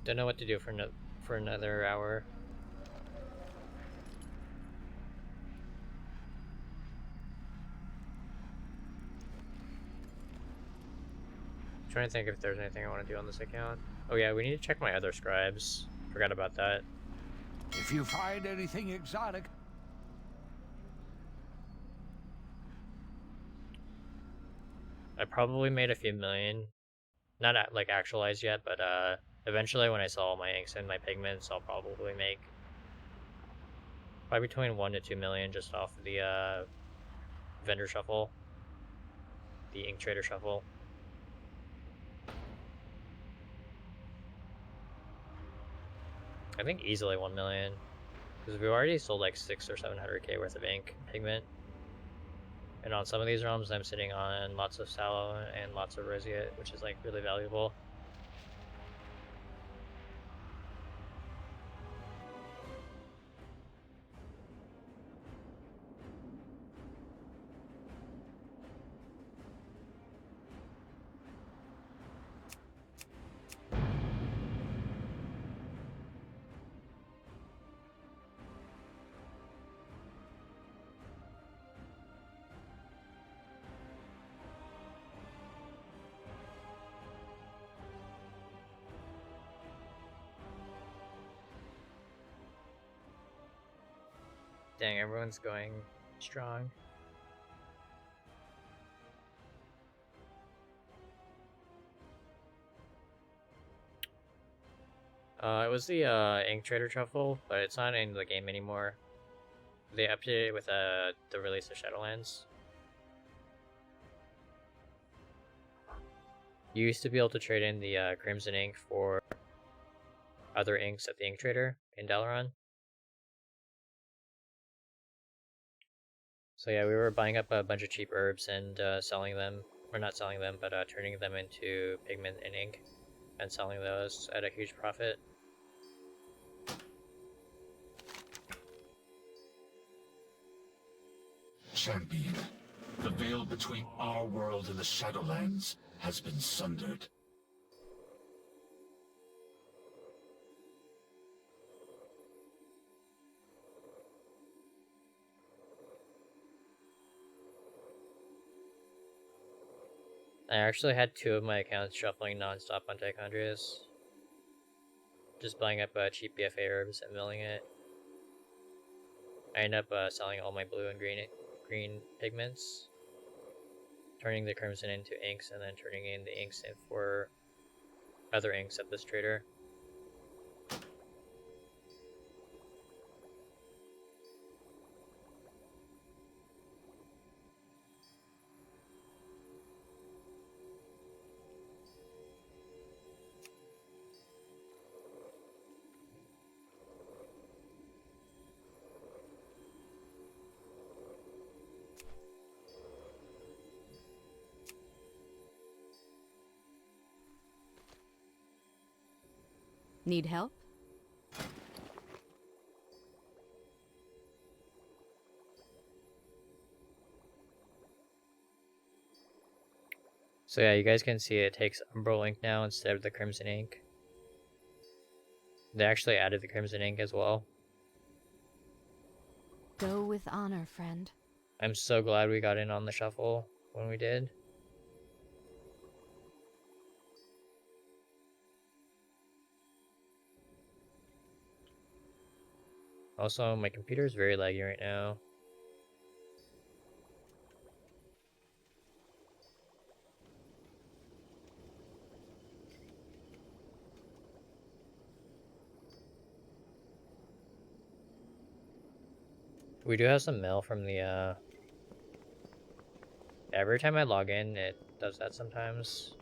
Don't know what to do for another hour. Trying to think if there's anything I want to do on this account. Oh yeah, we need to check my other scribes. Forgot about that. If you find anything exotic, I probably made a few million. Not like actualized yet, but eventually when I sell all my inks and my pigments, I'll probably make probably between 1 to 2 million just off the vendor shuffle, the ink trader shuffle. I think easily 1 million, because we've already sold like 600 or 700k worth of ink pigment, and on some of these realms I'm sitting on lots of sallow and lots of roseate, which is like really valuable. Dang, everyone's going strong. It was the ink trader shuffle, but it's not in the game anymore. They updated it with the release of Shadowlands. You used to be able to trade in the Crimson ink for other inks at the ink trader in Dalaran. So yeah, we were buying up a bunch of cheap herbs and selling them, or not selling them, but turning them into pigment and ink, and selling those at a huge profit. Champion, the veil between our world and the Shadowlands has been sundered. I actually had 2 of my accounts shuffling non-stop on Tichondrius. Just buying up cheap BFA herbs and milling it. I end up selling all my blue and green pigments, turning the crimson into inks, and then turning in the inks in for other inks at this trader. Need help? So yeah, you guys can see it takes Umbral ink now instead of the crimson ink. They actually added the crimson ink as well. Go with honor, friend. I'm so glad we got in on the shuffle when we did. Also, my computer is very laggy right now. We do have some mail from the, every time I log in, it does that sometimes.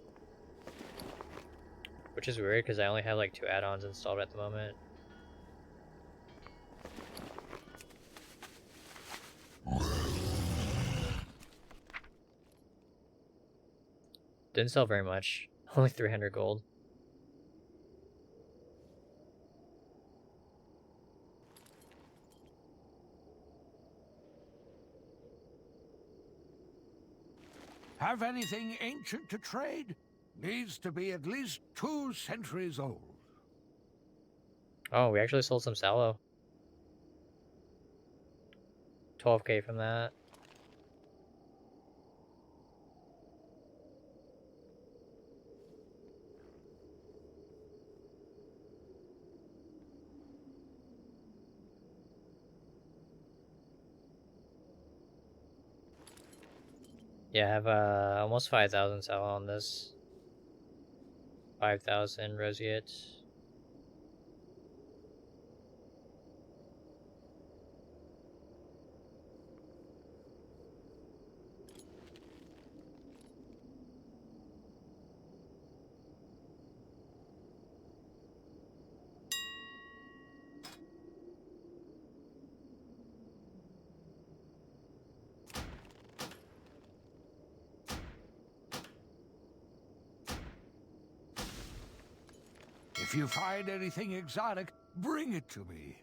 Which is weird, because I only have like 2 add-ons installed at the moment. Didn't sell very much. Only 300 gold. Have anything ancient to trade? Needs to be at least 2 centuries old. Oh, we actually sold some sallow. 12k from that. Yeah, I have almost 5,000 sallow on this. 5,000 roseate. If you find anything exotic, bring it to me.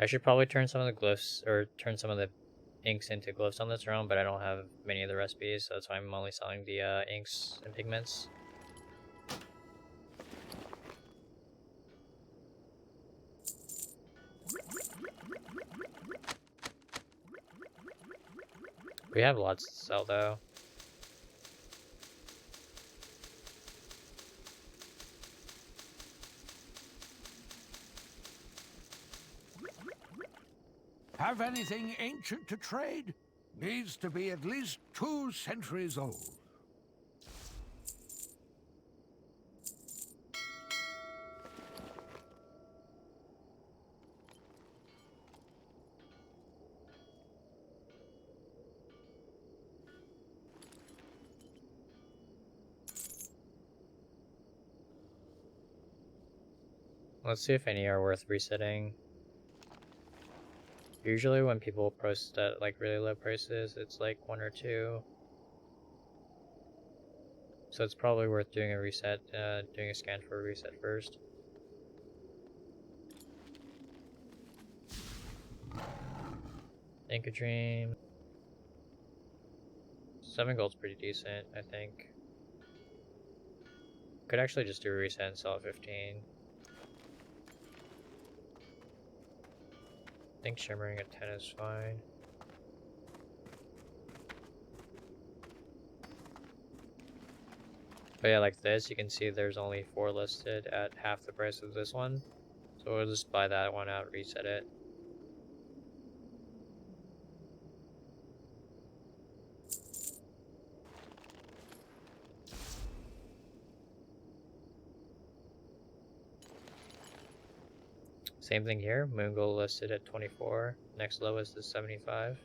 I should probably turn some of the glyphs, or turn some of the inks into glyphs on this realm, but I don't have many of the recipes, so that's why I'm only selling the inks and pigments. We have lots to sell though. Have anything ancient to trade? Needs to be at least 2 centuries old. Let's see if any are worth resetting. Usually when people post at like really low prices, it's like 1 or 2. So it's probably worth doing a reset, doing a scan for a reset first. Ink a Dream. 7 gold's pretty decent, I think. Could actually just do a reset and sell at 15. I think shimmering at 10 is fine. But yeah, like this, you can see there's only 4 listed at half the price of this one. So we'll just buy that one out, reset it. Same thing here, Moon Gold listed at 24, next lowest is 75.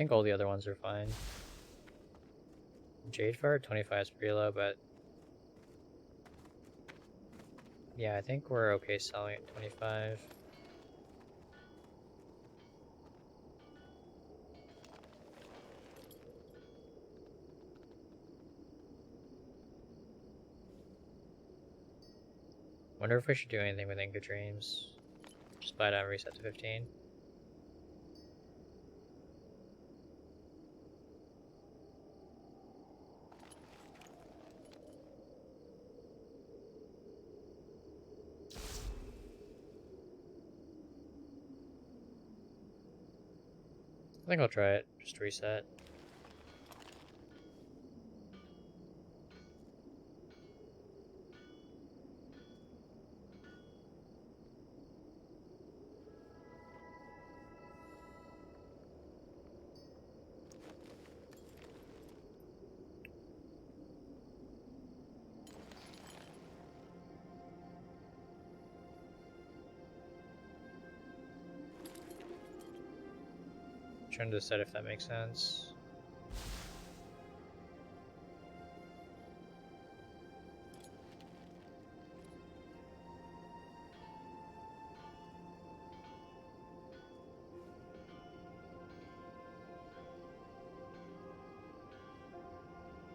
think all the other ones are fine. Jade Fire 25 is pretty low, but yeah, I think we're okay selling at 25. Wonder if we should do anything with Inca Dreams. Just buy it out and reset to 15. I think I'll try it, just reset. Trying to decide if that makes sense.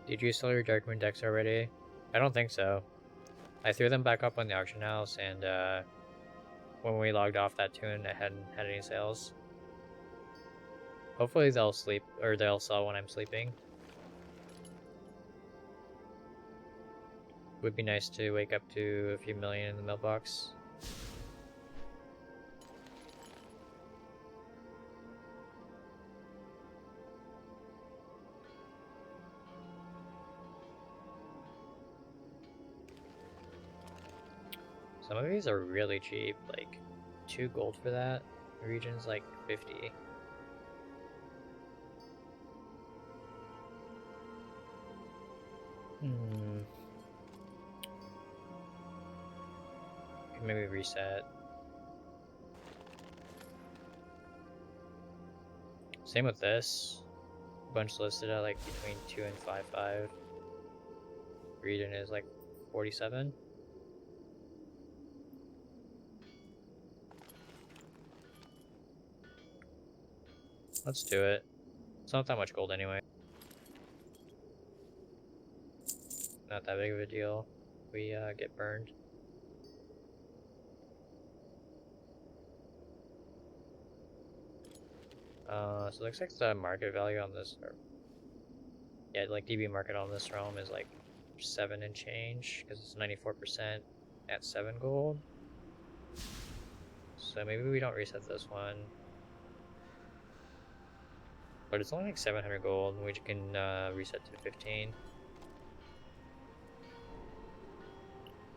Did you sell your Darkmoon decks already? I don't think so. I threw them back up on the auction house, and when we logged off that tune, I hadn't had any sales. Hopefully they'll sleep, or they'll sell when I'm sleeping. Would be nice to wake up to a few million in the mailbox. Some of these are really cheap, like 2 gold for that. The region's like 50. Maybe reset. Same with this. Bunch listed at like between 2 and 5.5. Region is like 47. Let's do it. It's not that much gold anyway. Not that big of a deal. We get burned. So it looks like the market value on this, or yeah, like DB market on this realm is like 7 and change, because it's 94% at 7 gold. So maybe we don't reset this one. But it's only like 700 gold, and we can reset to 15.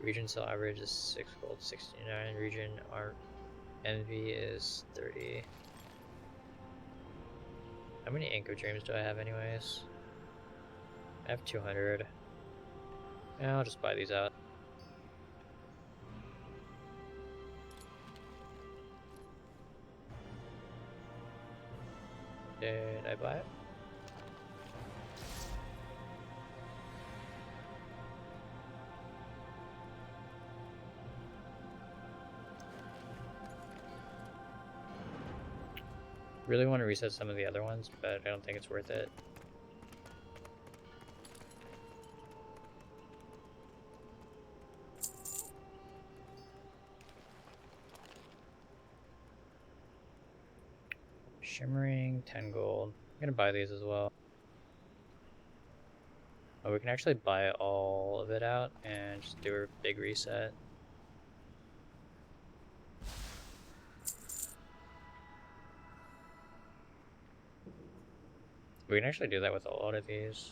Region sell average is 6 gold, 69. Region art envy is 30. How many Ink of Dreams do I have anyways? I have 200. Yeah, I'll just buy these out. Did I buy it? Really want to reset some of the other ones, but I don't think it's worth it. Shimmering, 10 gold. I'm gonna buy these as well. Oh, we can actually buy all of it out and just do a big reset. We can actually do that with a lot of these.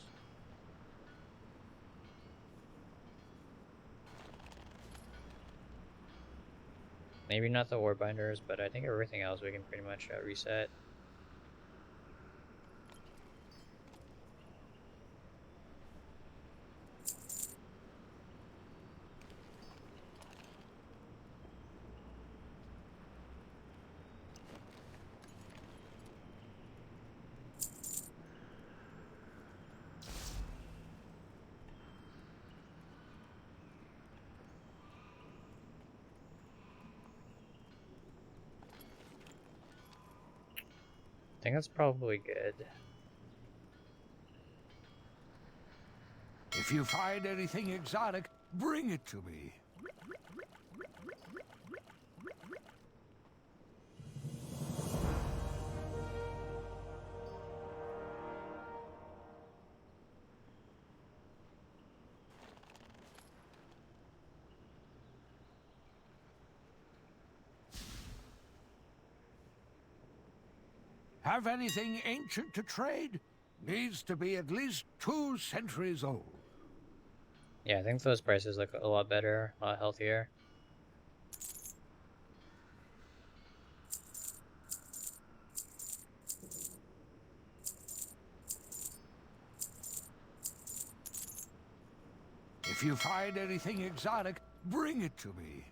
Maybe not the Warbinders, but I think everything else we can pretty much reset. think that's probably good. If you find anything exotic, bring it to me. Have anything ancient to trade? Needs to be at least 2 centuries old. Yeah, I think those prices look a lot better, a lot healthier. If you find anything exotic, bring it to me.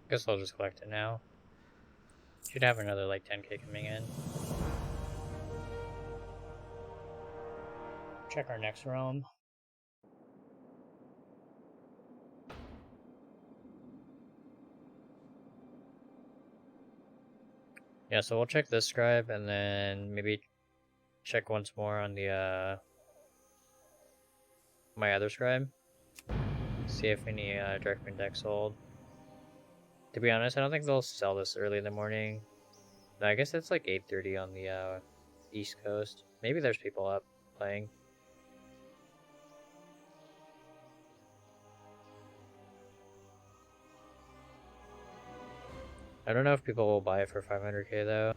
Guess I'll just collect it now. Should have another like 10k coming in. Check our next realm. Yeah, so we'll check this scribe and then maybe check once more on the my other scribe. See if any Darkmoon decks sold. To be honest, I don't think they'll sell this early in the morning. No, I guess it's like 8:30 on the East Coast. Maybe there's people up playing. I don't know if people will buy it for 500k though.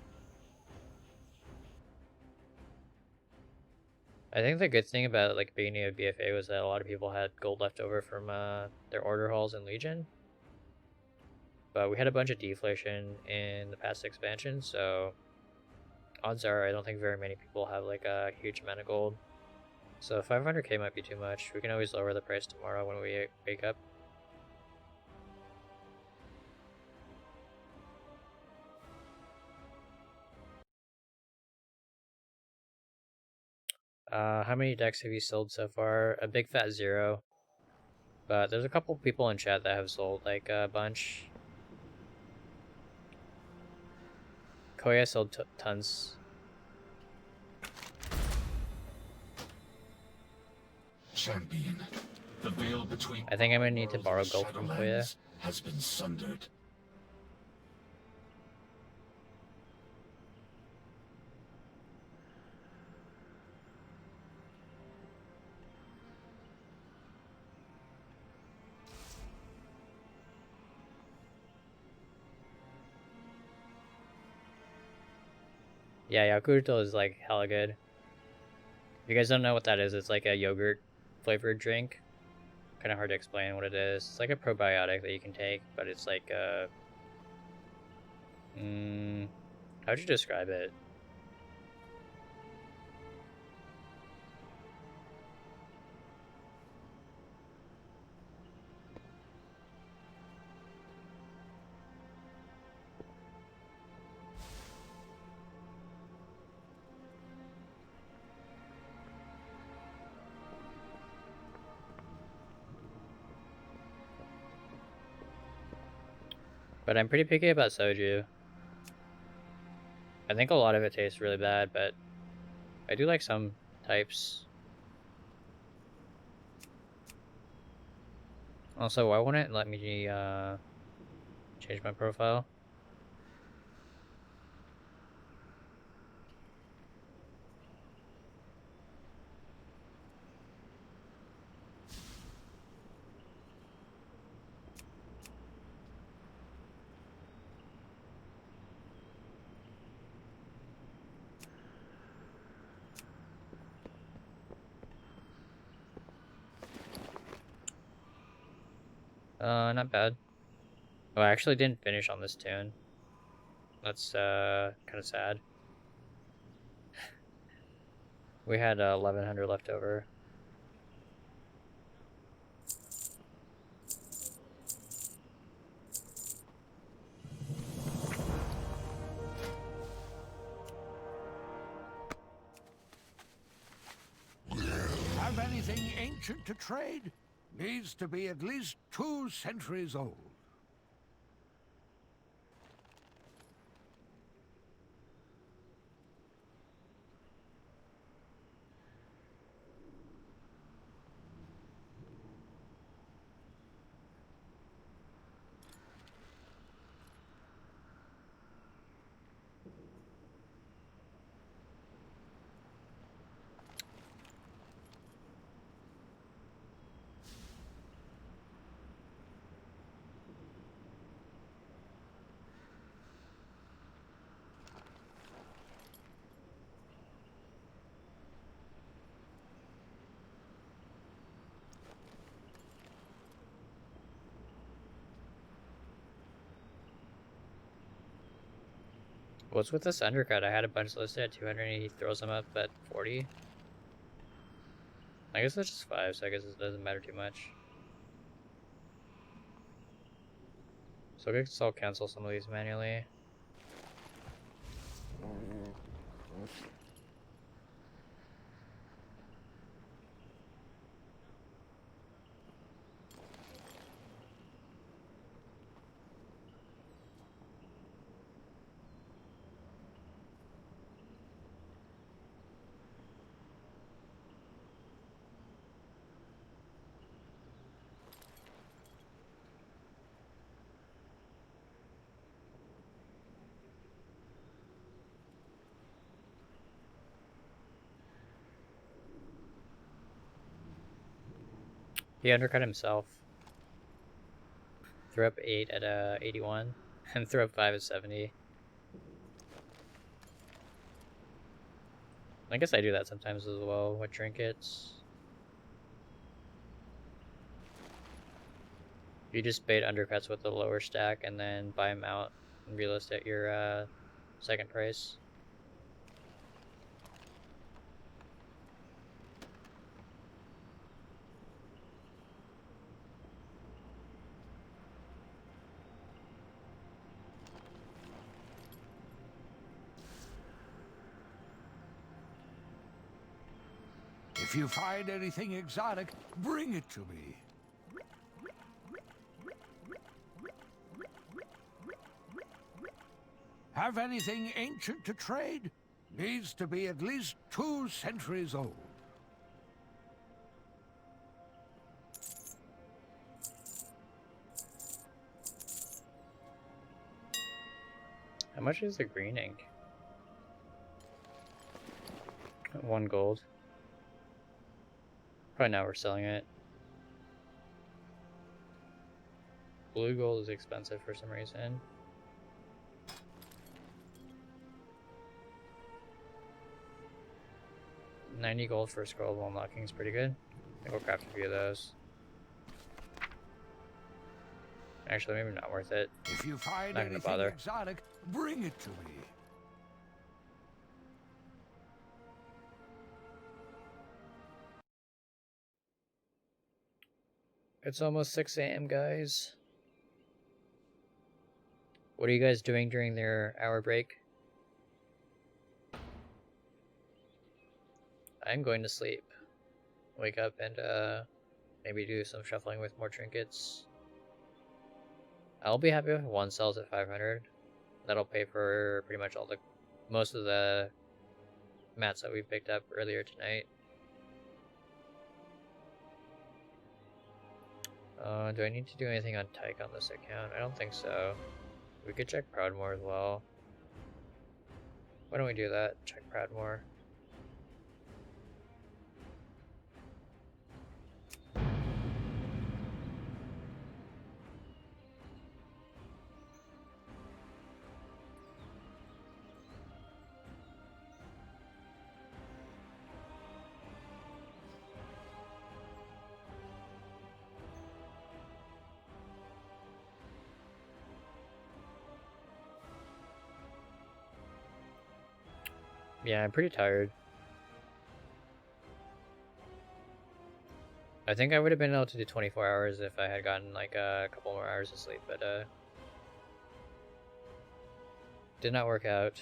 I think the good thing about like beginning of BFA was that a lot of people had gold left over from their order halls in Legion. But we had a bunch of deflation in the past expansion, so odds are I don't think very many people have like a huge amount of gold. So 500k might be too much. We can always lower the price tomorrow when we wake up. How many decks have you sold so far? A big fat 0. But there's a couple people in chat that have sold like a bunch. Koya sold tons. Champion, the veil between I think I'm gonna need to borrow worlds gold and from Koya. Shadowlands has been sundered. Yeah, Yakuto is like hella good. If you guys don't know what that is, it's like a yogurt flavored drink. Kind of hard to explain what it is. It's like a probiotic that you can take, but it's like how'd you describe it? But I'm pretty picky about soju. I think a lot of it tastes really bad, but I do like some types. Also, why won't it let me change my profile? Not bad. Oh, I actually didn't finish on this tune. That's kind of sad. We had 1100 left over. Have anything ancient to trade? Needs to be at least 2 centuries old. What's with this undercut? I had a bunch listed at 200 and he throws them up at 40. I guess it's just 5, so I guess it doesn't matter too much. So I guess I'll cancel some of these manually. He undercut himself. Threw up 8 at 81, and threw up 5 at 70. I guess I do that sometimes as well with trinkets. You just bait undercuts with the lower stack and then buy them out and relist at your second price. If you find anything exotic, bring it to me. Have anything ancient to trade? Needs to be at least 2 centuries old. How much is the green ink? 1 gold. Probably now we're selling it. Blue gold is expensive for some reason. $90 gold for scrollable unlocking is pretty good. I think we'll craft a few of those. Actually, maybe not worth it. If you find Not gonna anything bother. exotic, bring it to me. It's almost 6 AM, guys. What are you guys doing during their hour break? I'm going to sleep. Wake up and maybe do some shuffling with more trinkets. I'll be happy if one sells at 500. That'll pay for pretty much most of the mats that we picked up earlier tonight. Do I need to do anything on Tyke on this account? I don't think so. We could check Proudmoore as well. Why don't we do that? Check Proudmoore. Yeah, I'm pretty tired. I think I would have been able to do 24 hours if I had gotten like a couple more hours of sleep, but did not work out.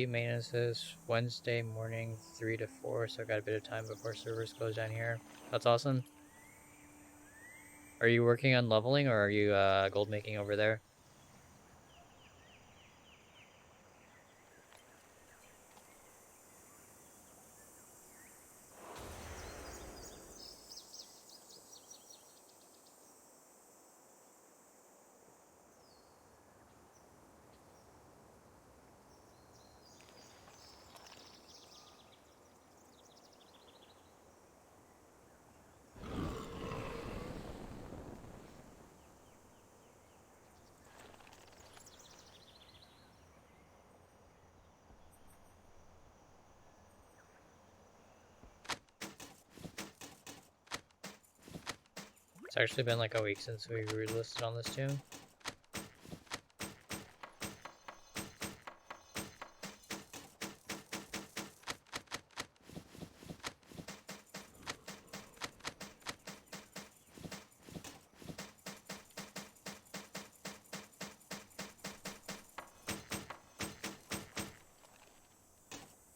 Maintenance is Wednesday morning 3 to 4, so I got a bit of time before servers close down here. That's awesome. Are you working on leveling or are you gold making over there? It's actually been like a week since we relisted on this too.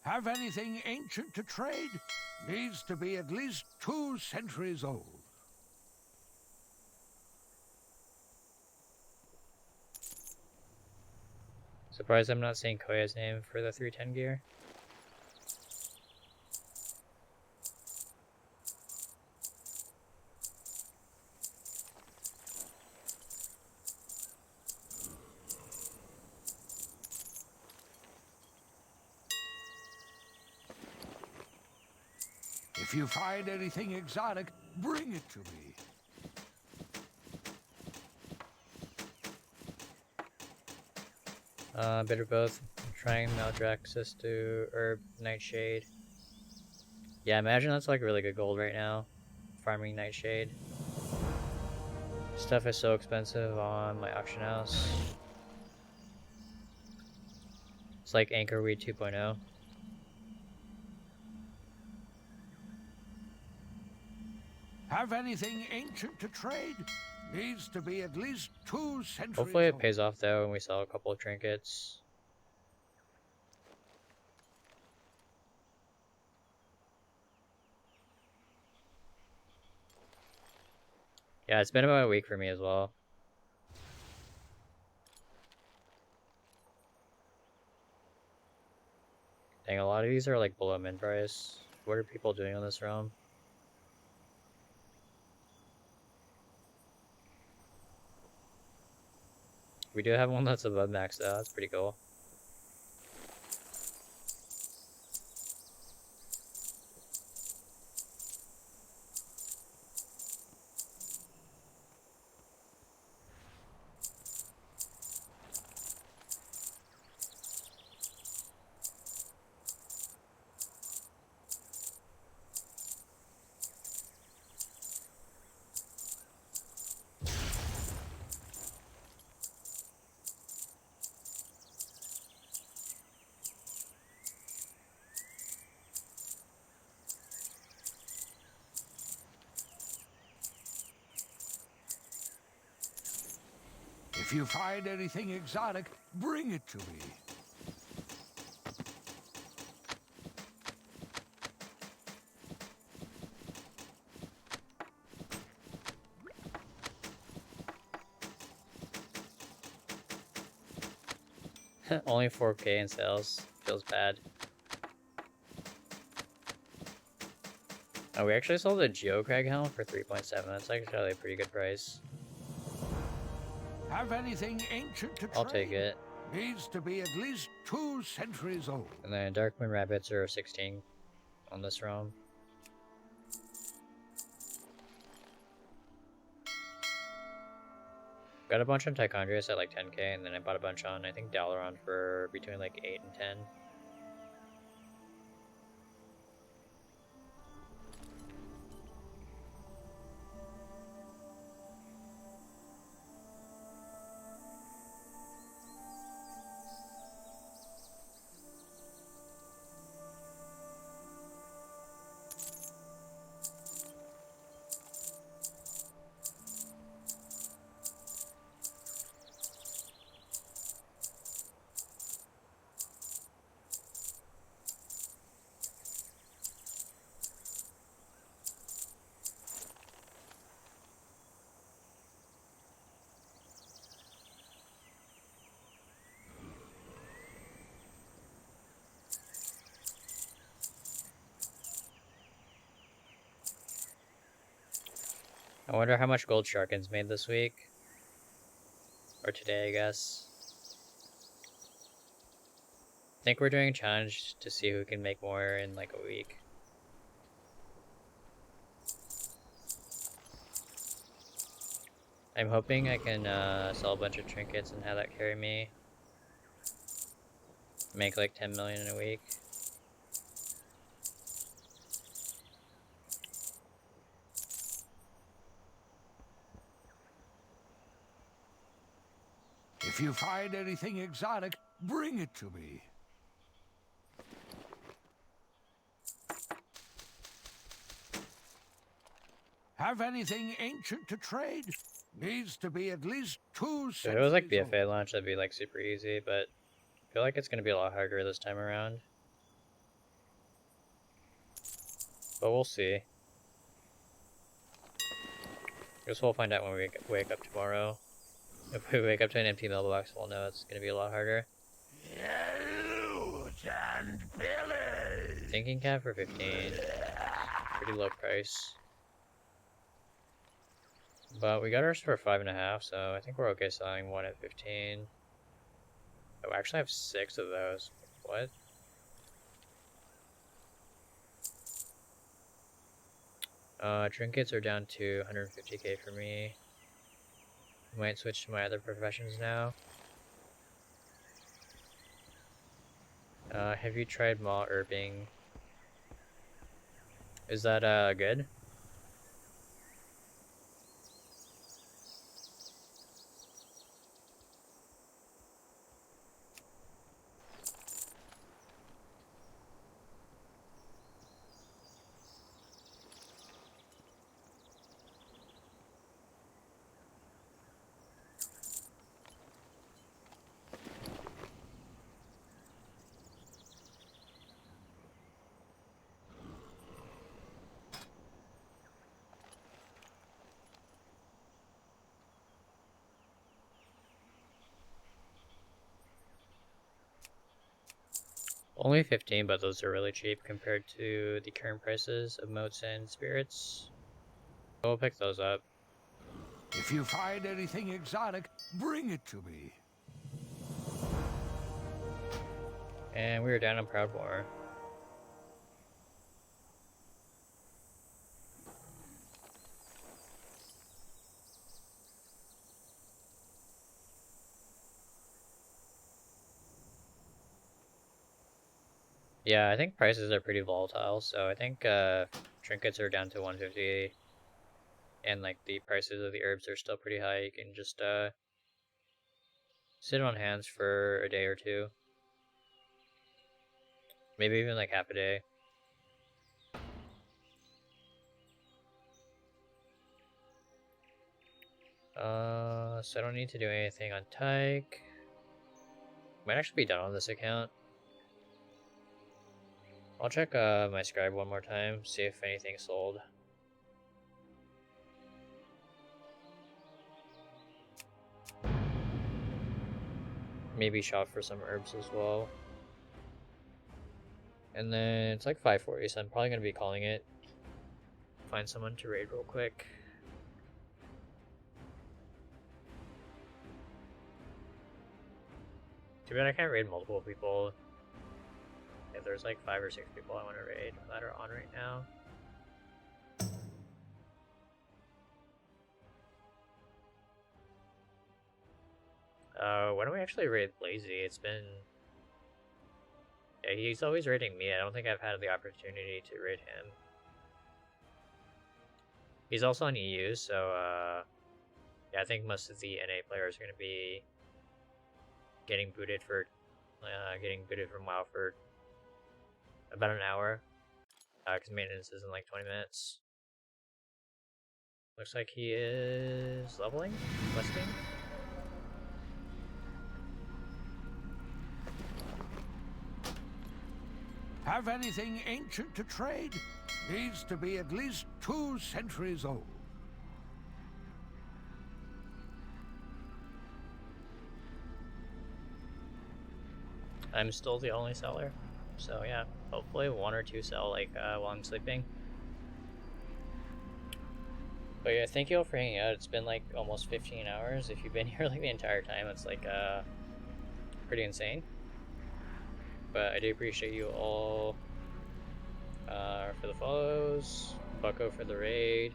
Have anything ancient to trade? Needs to be at least 2 centuries old. Surprised I'm not seeing Koya's name for the 310 gear. If you find anything exotic, bring it to me. Bit of both. I'm trying Maldraxxus to Herb Nightshade. Yeah, imagine that's like really good gold right now. Farming Nightshade. Stuff is so expensive on my auction house. It's like Anchorweed 2.0. Have anything ancient to trade? Needs to be at least 2 centuries Hopefully it old. pays off though when we sell a couple of trinkets. Yeah, it's been about a week for me as well. Dang, a lot of these are like below min price. What are people doing on this realm? We do have one that's above max though, that's pretty cool. If you find anything exotic, bring it to me. Only 4K in sales. Feels bad. Oh, we actually sold a Geocrag helm for 3.7. That's actually a pretty good price. Have anything ancient to I'll trade? take it. Needs to be at least 2 centuries old. And then Darkmoon Rabbits are 16 on this realm. Got a bunch on Tichondrius at like 10k, and then I bought a bunch on, I think, Dalaran for between like 8 and 10. I wonder how much gold Sharkins made this week. Or today, I guess. I think we're doing a challenge to see who can make more in like a week. I'm hoping I can sell a bunch of trinkets and have that carry me. Make like 10 million in a week. If you find anything exotic, bring it to me. Have anything ancient to trade? Needs to be at least 2 centuries If it was like old. BFA launch, that'd be like super easy, but I feel like it's gonna be a lot harder this time around. But we'll see. Guess we'll find out when we wake up tomorrow. If we wake up to an empty mailbox, we'll know it's gonna be a lot harder. Thinking cap for 15. Pretty low price. But we got ours for 5.5, so I think we're okay selling one at 15. Oh, I actually have 6 of those. What? Trinkets are down to 150k for me. Might switch to my other professions now. Have you tried mall herbing? Is that good? Only 15, but those are really cheap compared to the current prices of motes and spirits. So we'll pick those up. If you find anything exotic, bring it to me. And we are down on Proudmoore. Yeah, I think prices are pretty volatile, so I think trinkets are down to 150, and like the prices of the herbs are still pretty high. You can just sit on hands for a day or two, maybe even like half a day. So I don't need to do anything on Tyke. Might actually be done on this account. I'll check my scribe one more time, see if anything sold. Maybe shop for some herbs as well. And then it's like 5:40, so I'm probably gonna be calling it. Find someone to raid real quick. Too bad I can't raid multiple people. If there's like 5 or 6 people I want to raid that are on right now. Why don't we actually raid Lazy? It's been... Yeah, he's always raiding me. I don't think I've had the opportunity to raid him. He's also on EU, so yeah, I think most of the NA players are going to be getting booted from WoW for about an hour, because maintenance is in like 20 minutes. Looks like he is leveling, questing. Have anything ancient to trade? Needs to be at least 2 centuries old. I'm still the only seller, so yeah, hopefully 1 or 2 sell like while I'm sleeping. But yeah, thank you all for hanging out. It's been like almost 15 hours. If you've been here like the entire time, it's like pretty insane. But I do appreciate you all for the follows, Bucko for the raid,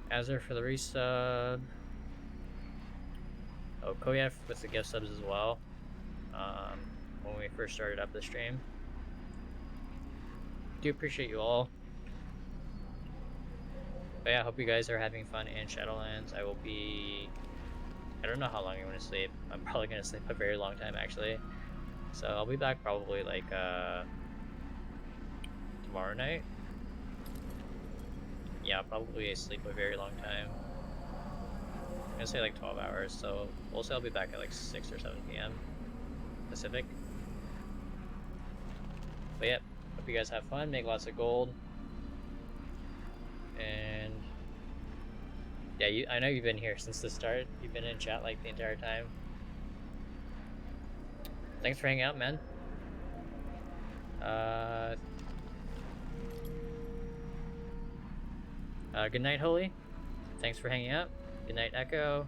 Azure for the resub, oh, Koyef with the gift subs as well, when we first started up the stream. Do appreciate you all. But yeah, I hope you guys are having fun in Shadowlands. I will be... I don't know how long you want to sleep. I'm probably going to sleep a very long time, actually. So I'll be back probably, like, tomorrow night. Yeah, I'll probably sleep a very long time. I'm going to say, like, 12 hours. So we'll say I'll be back at, like, 6 or 7 p.m. Pacific. But yeah, hope you guys have fun. Make lots of gold. And yeah, I know you've been here since the start. You've been in chat like the entire time. Thanks for hanging out, man. Good night, Holy. Thanks for hanging out. Good night, Echo.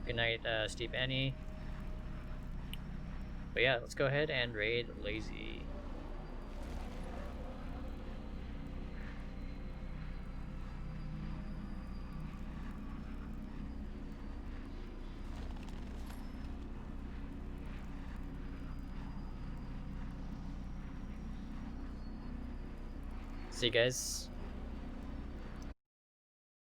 Good night, Steve Annie. But yeah, let's go ahead and raid Lazy. See you guys.